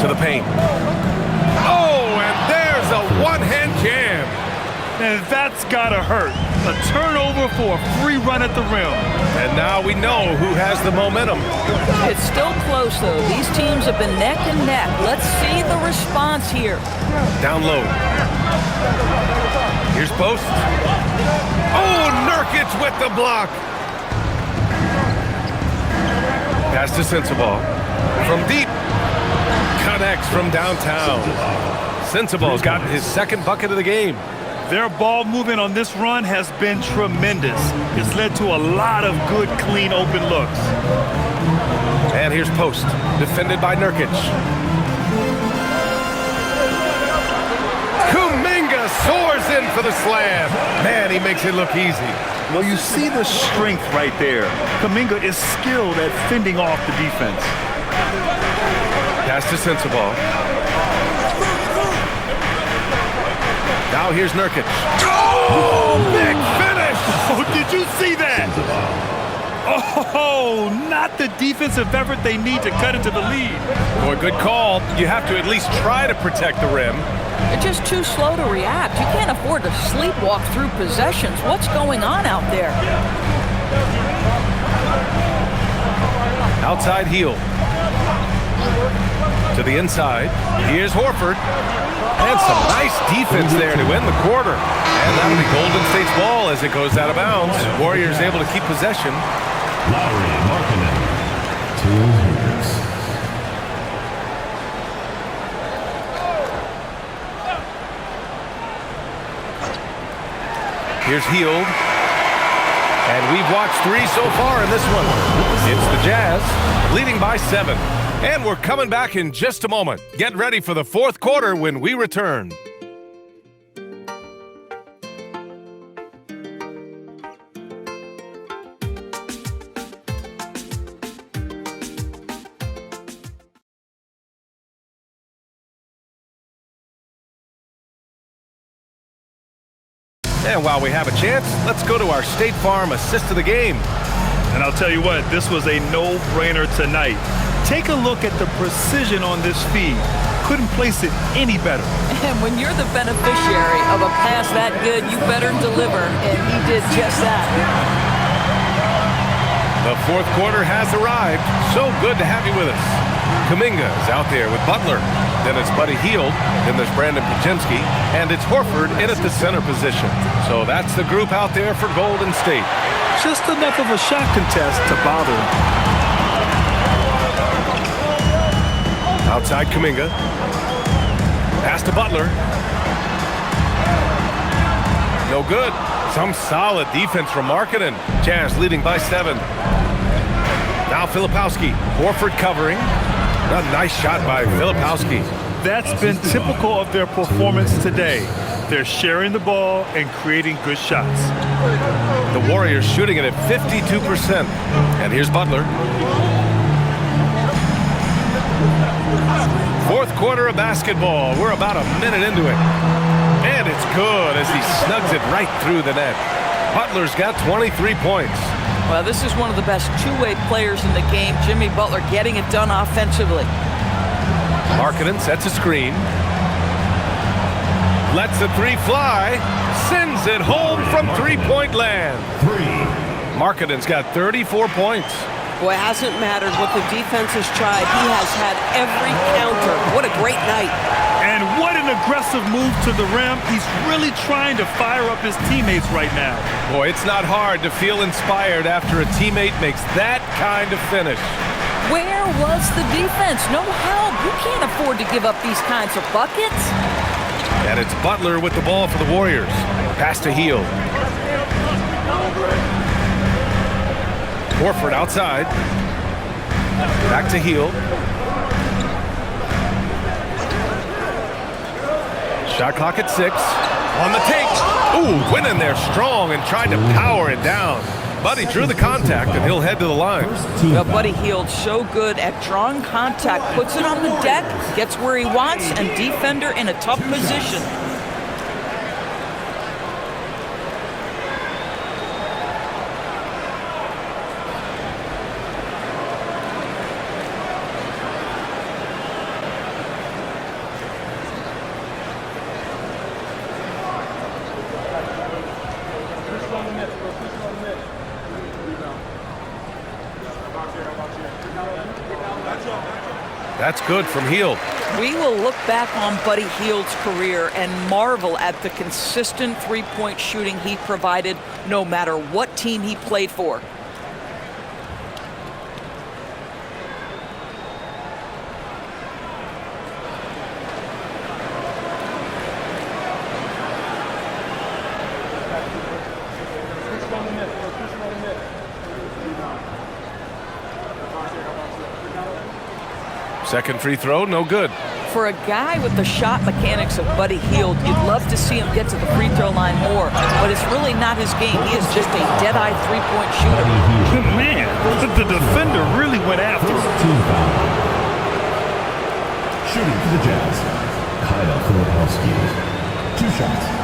To the paint. Oh, and there's a one-hand jam. And that's gotta hurt. A turnover for a free run at the rim. And now we know who has the momentum. It's still close, though. These teams have been neck and neck. Let's see the response here. Down low. Here's Post. Oh, Nurkic with the block. Pass to Sensabaugh. From deep. Connects from downtown. Sensabaugh's gotten his 2nd bucket of the game. Their ball movement on this run has been tremendous. It's led to a lot of good, clean, open looks. And here's Post, defended by Nurkic. Kuminga soars in for the slam. Man, he makes it look easy. Well, you see the strength right there. Kuminga is skilled at fending off the defense. Pass to Sensabaugh. Now here's Nurkic. Oh, big finish! Oh, did you see that? Oh, not the defensive effort they need to cut into the lead. Boy, good call. You have to at least try to protect the rim. They're just too slow to react. You can't afford to sleepwalk through possessions. What's going on out there? Outside heel. To the inside. Here's Horford. And some nice defense there to end the quarter. And that'll be Golden State's ball as it goes out of bounds. Warriors able to keep possession. Lowry Markkinen, 2 minutes. Here's Hield. And we've watched 3 so far in this one. It's the Jazz leading by 7. And we're coming back in just a moment. Get ready for the fourth quarter when we return. And while we have a chance, let's go to our State Farm assist of the game. And I'll tell you what, this was a no-brainer tonight. Take a look at the precision on this feed. Couldn't place it any better. And when you're the beneficiary of a pass that good, you better deliver, and he did just that. The fourth quarter has arrived. So good to have you with us. Kuminga is out there with Butler. Then it's Buddy Hield. Then there's Brandon Pajemski. And it's Horford in at the center position. So that's the group out there for Golden State. Just enough of a shot contest to bother him. Outside Kuminga. Pass to Butler. No good. Some solid defense from Markkanen. Jazz leading by 7. Now Filipowski. Horford covering. A nice shot by Filipowski. That's been typical of their performance today. They're sharing the ball and creating good shots. The Warriors shooting it at 52%. And here's Butler. Fourth quarter of basketball. We're about a minute into it. And it's good as he snugs it right through the net. Butler's got 23 points. Well, this is one of the best two-way players in the game. Jimmy Butler getting it done offensively. Markkanen sets a screen. Lets the 3 fly. Sends it home from three-point land. Markkanen's got 34 points. Boy, it hasn't mattered what the defense has tried. He has had every counter. What a great night. And what an aggressive move to the rim. He's really trying to fire up his teammates right now. Boy, it's not hard to feel inspired after a teammate makes that kind of finish. Where was the defense? No help. You can't afford to give up these kinds of buckets. And it's Butler with the ball for the Warriors. Pass to Hield. Horford outside. Back to Hield. Shot clock at 6. On the take. Ooh, went in there strong and tried to power it down. Buddy drew the contact, and he'll head to the line. Well, Buddy Hield so good at drawing contact. Puts it on the deck, gets where he wants, and defender in a tough position. That's good from Hield. We will look back on Buddy Hield's career and marvel at the consistent three-point shooting he provided no matter what team he played for. Second free throw, no good. For a guy with the shot mechanics of Buddy Hield, you'd love to see him get to the free throw line more, but it's really not his game. He is just a dead-eye three-point shooter. Man, the defender really went after him. Shooting for the Jazz, Kyle Filipowski. 2 shots.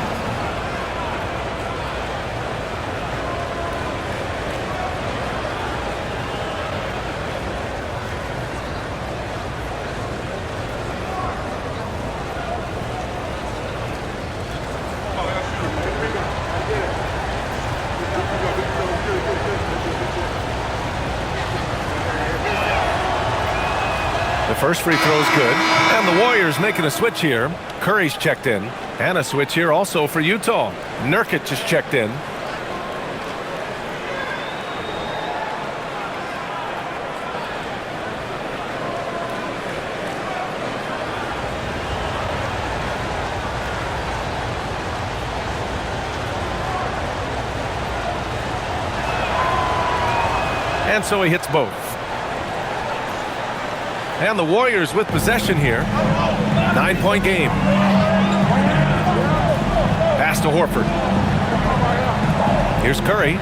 The first free throw is good. And the Warriors making a switch here. Curry's checked in. And a switch here also for Utah. Nurkic is checked in. And so he hits both. And the Warriors with possession here. 9-point game. Pass to Horford. Here's Curry.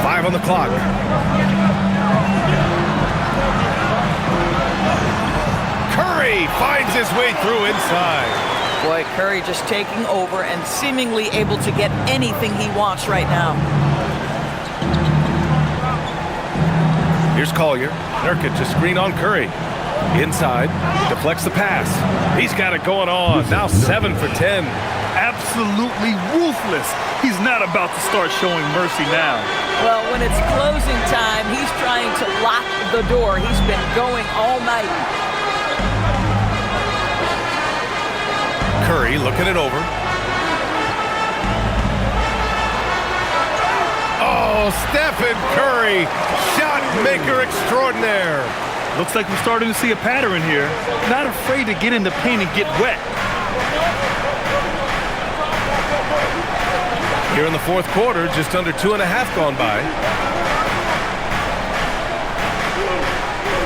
Five on the clock. Curry finds his way through inside. Boy, Curry just taking over and seemingly able to get anything he wants right now. Here's Collier. Nurkic a screen on Curry. Inside, deflects the pass. He's got it going on. Now 7 for 10. Absolutely ruthless. He's not about to start showing mercy now. Well, when it's closing time, he's trying to lock the door. He's been going all night. Curry looking it over. Oh, Stephen Curry, shot maker extraordinaire. Looks like we're starting to see a pattern here. Not afraid to get in the paint and get wet. Here in the fourth quarter, just under 2.5 gone by.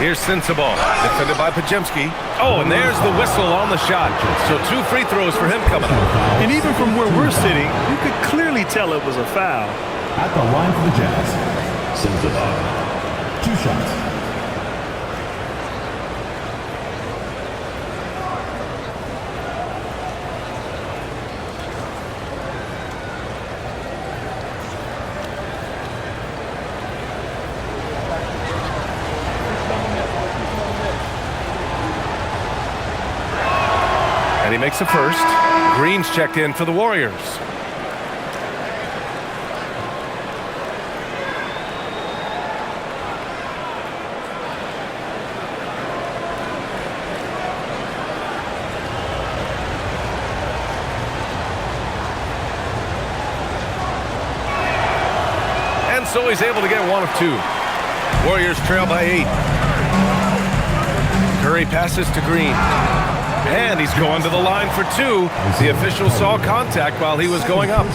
Here's Sensabaugh, defended by Pajemski. Oh, and there's the whistle on the shot. So 2 free throws for him coming up. And even from where we're sitting, you could clearly tell it was a foul. At the line for the Jazz, Sensabaugh. 2 shots. And he makes the first. Green's checked in for the Warriors. And so he's able to get 1 of 2. Warriors trail by 8. Curry passes to Green. And he's going to the line for 2. The official saw contact while he was going up.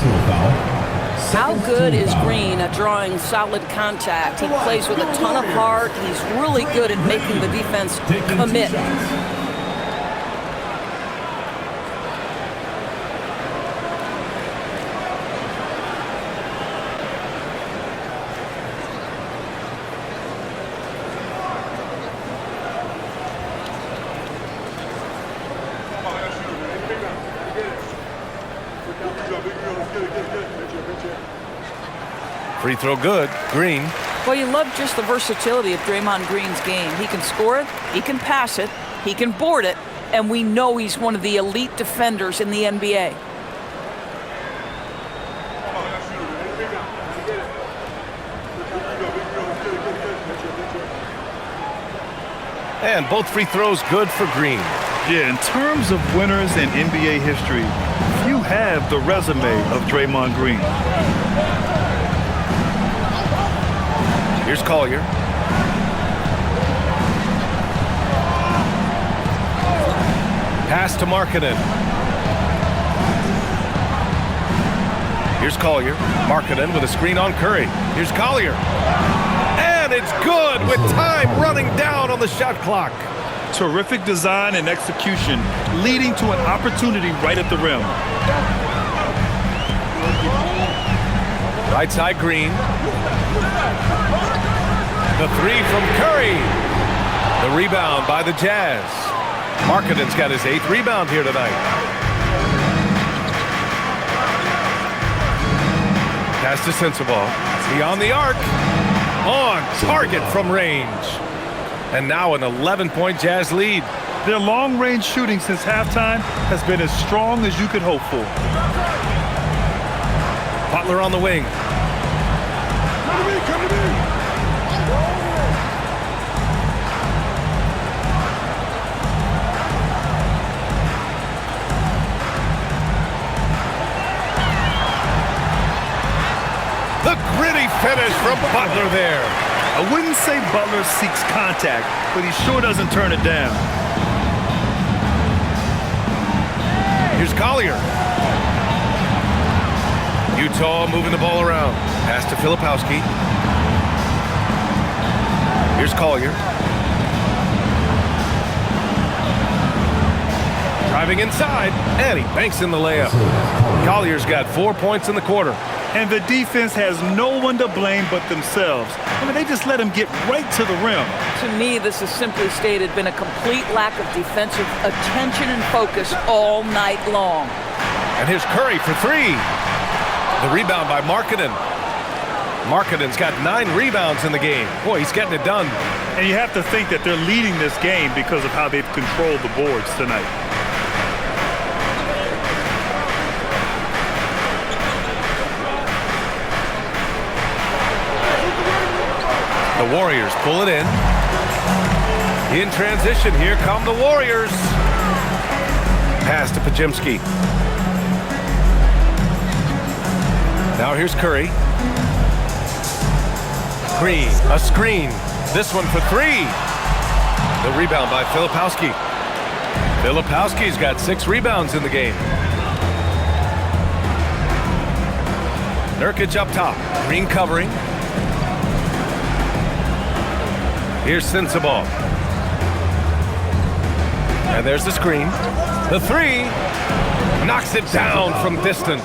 How good is Green at drawing solid contact? He plays with a ton of heart. He's really good at making the defense commit. Free throw good. Green. Well, you love just the versatility of Draymond Green's game. He can score it, he can pass it, he can board it, and we know he's one of the elite defenders in the NBA. And both free throws good for Green. Yeah, in terms of winners in NBA history, few have the resume of Draymond Green. Here's Collier. Pass to Markkanen. Here's Collier. Markkanen with a screen on Curry. Here's Collier. And it's good with time running down on the shot clock. Terrific design and execution, leading to an opportunity right at the rim. Right side Green. The 3 from Curry. The rebound by the Jazz. Markkanen's got his 8th rebound here tonight. Pass to Sensabaugh. Beyond the arc. On target from range. And now an 11-point Jazz lead. Their long-range shooting since halftime has been as strong as you could hope for. Butler on the wing. Come to me. The gritty finish from Butler there. I wouldn't say Butler seeks contact, but he sure doesn't turn it down. Here's Collier. Utah moving the ball around. Pass to Filipowski. Here's Collier. Driving inside, and he banks in the layup. Collier's got 4 points in the quarter. And the defense has no one to blame but themselves. I mean, they just let him get right to the rim. To me, this has simply stated been a complete lack of defensive attention and focus all night long. And here's Curry for three. The rebound by Markkanen. Markkanen's got 9 rebounds in the game. Boy, he's getting it done. And you have to think that they're leading this game because of how they've controlled the boards tonight. The Warriors pull it in. In transition, here come the Warriors. Pass to Pajemski. Now here's Curry. Green, a screen. This one for three. The rebound by Filipowski. Filipowski's got 6 rebounds in the game. Nurkic up top. Green covering. Here's Sensabaugh. And there's the screen. The three knocks it down from distance.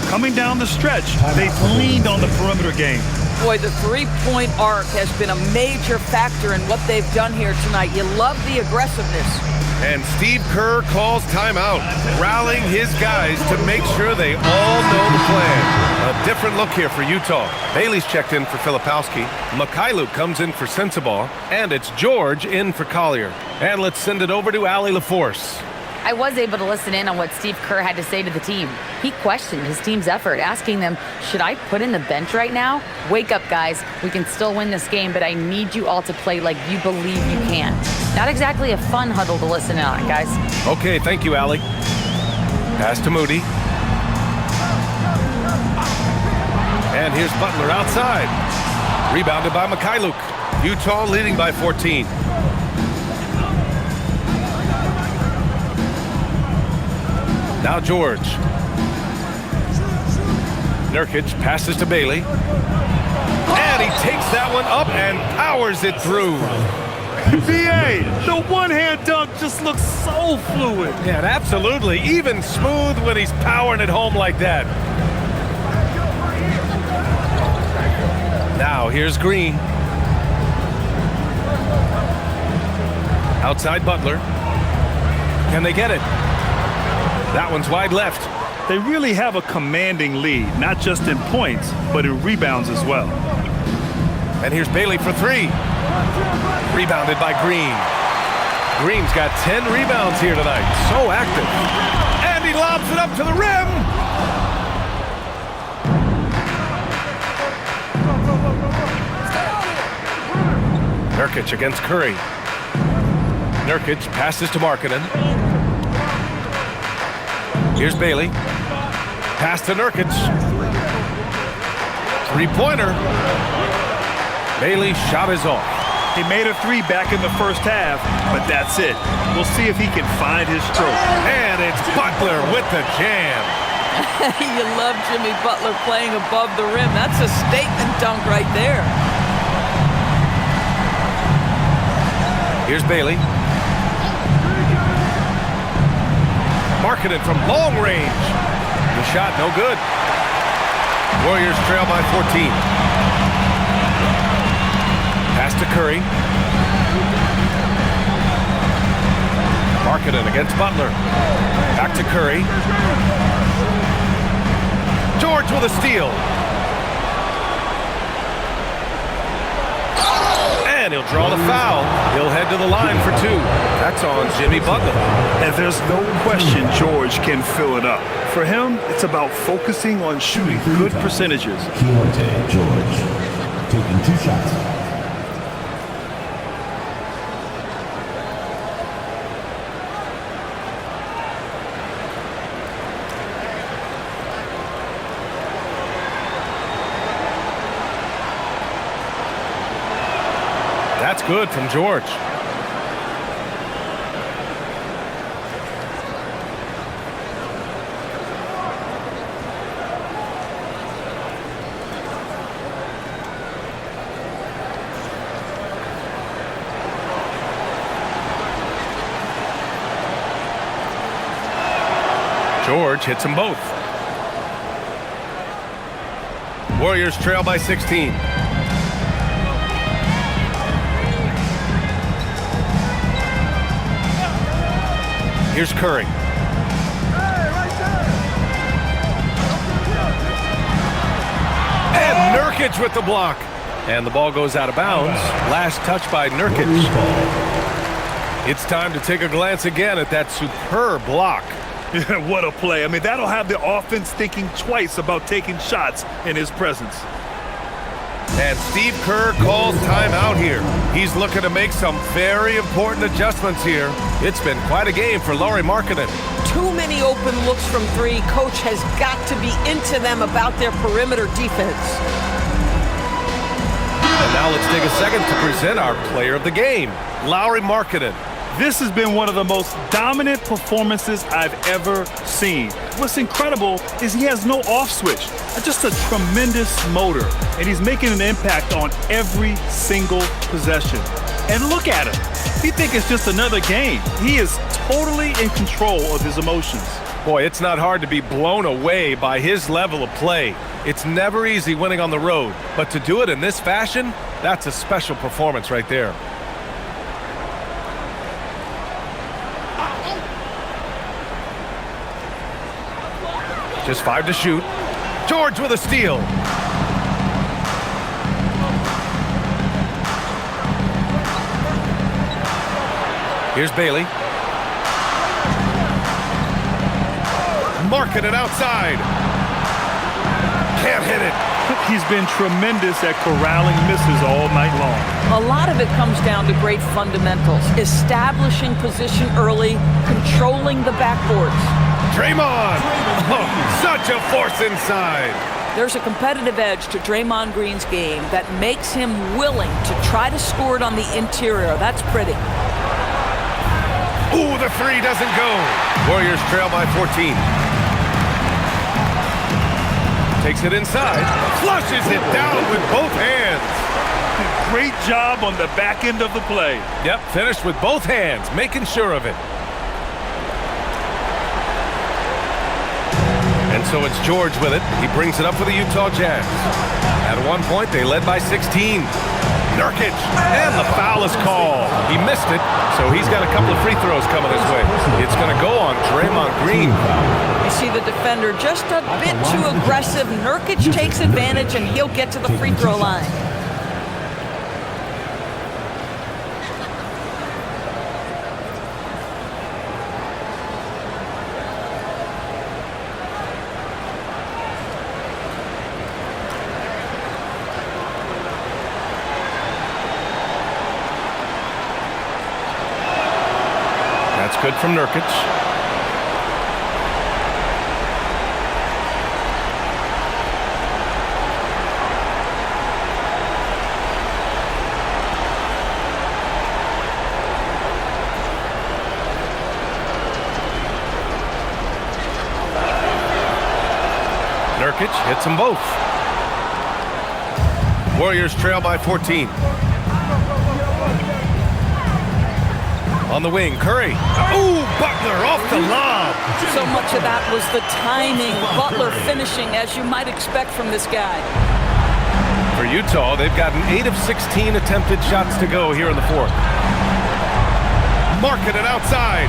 Coming down the stretch, they've leaned on the perimeter game. Boy, the three-point arc has been a major factor in what they've done here tonight. You love the aggressiveness. And Steve Kerr calls timeout, rallying his guys to make sure they all know the plan. A different look here for Utah. Bailey's checked in for Filipowski. Mikhailuk comes in for Sensabaugh. And it's George in for Collier. And let's send it over to Allie LaForce. I was able to listen in on what Steve Kerr had to say to the team. He questioned his team's effort, asking them, should I put in the bench right now? Wake up, guys. We can still win this game, but I need you all to play like you believe you can. Not exactly a fun huddle to listen in on, guys. Okay, thank you, Allie. Pass to Moody. And here's Butler outside. Rebounded by Mikhailuk. Utah leading by 14. Now George. Nurkic passes to Bailey. And he takes that one up and powers it through. BA, the one-hand dunk just looks so fluid. Yeah, absolutely. Even smooth when he's powering it home like that. Now here's Green. Outside Butler. Can they get it? That one's wide left. They really have a commanding lead, not just in points, but in rebounds as well. And here's Bailey for three. Rebounded by Green. Green's got 10 rebounds here tonight. So active. And he lobs it up to the rim. Nurkic against Curry. Nurkic passes to Markkanen. Here's Bailey. Pass to Nurkic. Three-pointer. Bailey's shot is off. He made a three back in the first half, but that's it. We'll see if he can find his stroke. And it's Butler with the jam. You love Jimmy Butler playing above the rim. That's a statement dunk right there. Here's Bailey. Markkanen from long range. The shot no good. Warriors trail by 14. Pass to Curry. Markkanen against Butler. Back to Curry. George with a steal. And he'll draw the foul. He'll head to the line for two. That's on Jimmy Butler. And there's no question George can fill it up. For him, it's about focusing on shooting good percentages. Keontae George taking 2 shots. That's good from George. George hits them both. Warriors trail by 16. Here's Curry. And Nurkic with the block. And the ball goes out of bounds. Last touch by Nurkic. It's time to take a glance again at that superb block. What a play. I mean, that'll have the offense thinking twice about taking shots in his presence. And Steve Kerr calls timeout here. He's looking to make some very important adjustments here. It's been quite a game for Lauri Markkanen. Too many open looks from three. Coach has got to be into them about their perimeter defense. And now let's take a second to present our player of the game, Lauri Markkanen. This has been one of the most dominant performances I've ever seen. What's incredible is he has no off switch, just a tremendous motor, and he's making an impact on every single possession. And look at him. You think it's just another game. He is totally in control of his emotions. Boy, it's not hard to be blown away by his level of play. It's never easy winning on the road, but to do it in this fashion, that's a special performance right there. Just 5 to shoot. George with a steal. Here's Bailey. Markkanen outside. Can't hit it. He's been tremendous at corralling misses all night long. A lot of it comes down to great fundamentals. Establishing position early, controlling the backboards. Draymond! Oh, such a force inside. There's a competitive edge to Draymond Green's game that makes him willing to try to score it on the interior. That's pretty. Ooh, the three doesn't go. Warriors trail by 14. Takes it inside. Flushes it down with both hands. Great job on the back end of the play. Yep, finished with both hands, making sure of it. And so it's George with it. He brings it up for the Utah Jazz. At one point, they led by 16. Nurkic, and the foul is called. He missed it, so he's got a couple of free throws coming his way. It's going to go on Draymond Green. You see the defender just a bit too aggressive. Nurkic takes advantage, and he'll get to the free throw line. Good from Nurkic. Nurkic hits them both. Warriors trail by 14. On the wing, Curry. Ooh, Butler off the lob. So much of that was the timing. Butler finishing, as you might expect from this guy. For Utah, they've gotten 8 of 16 attempted shots to go here in the fourth. Markkanen outside.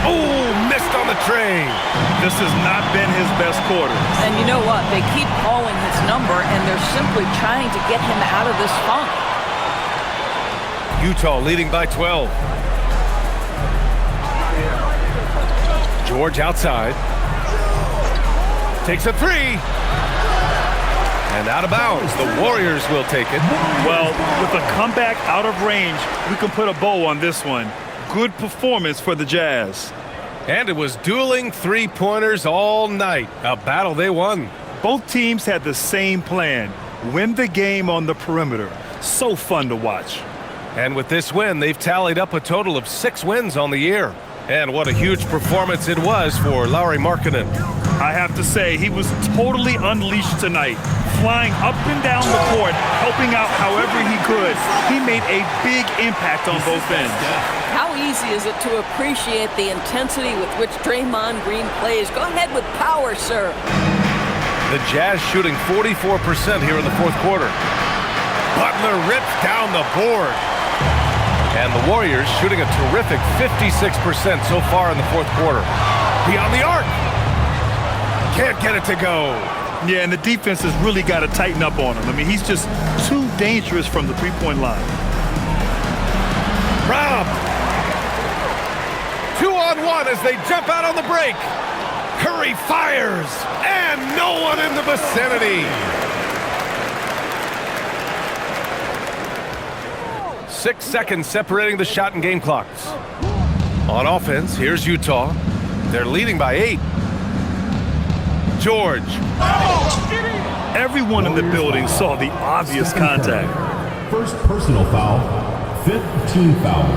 Ooh, missed on the tray. This has not been his best quarter. And you know what? They keep calling his number, and they're simply trying to get him out of this funk. Utah leading by 12. George outside. Takes a three. And out of bounds. The Warriors will take it. Well, with a comeback out of range, we can put a bow on this one. Good performance for the Jazz. And it was dueling three-pointers all night. A battle they won. Both teams had the same plan. Win the game on the perimeter. So fun to watch. And with this win, they've tallied up a total of 6 wins on the year. And what a huge performance it was for Lauri Markkanen. I have to say, he was totally unleashed tonight, flying up and down the court, helping out however he could. He made a big impact on both ends. How easy is it to appreciate the intensity with which Draymond Green plays? Go ahead with power, sir. The Jazz shooting 44% here in the fourth quarter. Butler rips down the board. And the Warriors shooting a terrific 56% so far in the fourth quarter. Beyond the arc. Can't get it to go. Yeah, and the defense has really got to tighten up on him. I mean, he's just too dangerous from the three-point line. Rob. 2-on-1 as they jump out on the break. Curry fires, and no one in the vicinity. 6 seconds separating the shot and game clocks. On offense, here's Utah. They're leading by 8. George. Everyone in the building saw the obvious contact. First personal foul, 5th team foul.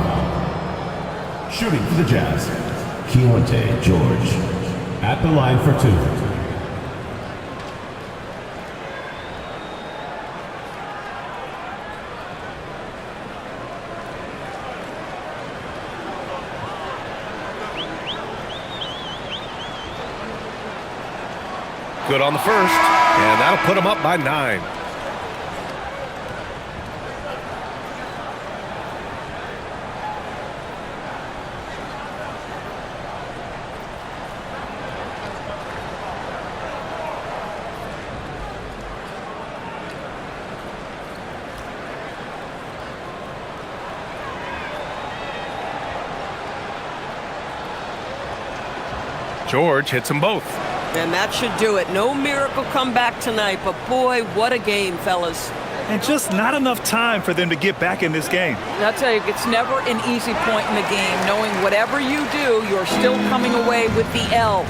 Shooting for the Jazz, Keontae George. At the line for 2. Good on the first, and that'll put him up by 9. George hits them both. And that should do it. No miracle comeback tonight, but boy, what a game, fellas. And just not enough time for them to get back in this game. I'll tell you, it's never an easy point in the game, knowing whatever you do, you're still coming away with the L.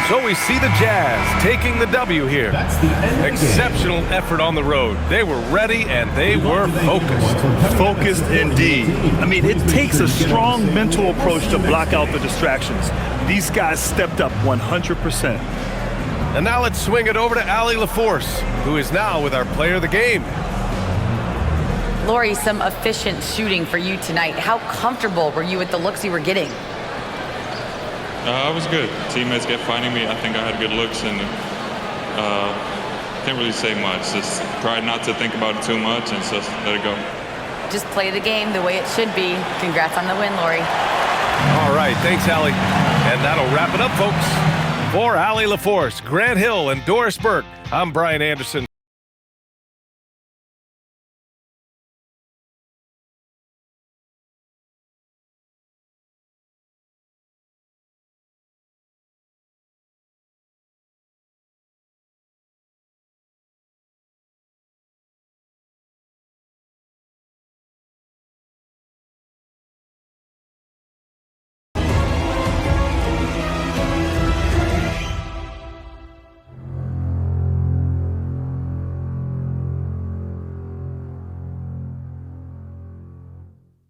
So we see the Jazz taking the W here. That's the end of the Exceptional effort on the road. They were ready and they were focused. Focused indeed. I mean, it takes a strong mental approach to block out the distractions. These guys stepped up 100%. And now let's swing it over to Allie LaForce, who is now with our player of the game. Lori, some efficient shooting for you tonight. How comfortable were you with the looks you were getting? I was good. Teammates kept finding me. I think I had good looks, and can't really say much. Just try not to think about it too much and just let it go. Just play the game the way it should be. Congrats on the win, Lori. All right, thanks, Allie. And that'll wrap it up, folks. For Allie LaForce, Grant Hill, and Doris Burke, I'm Brian Anderson.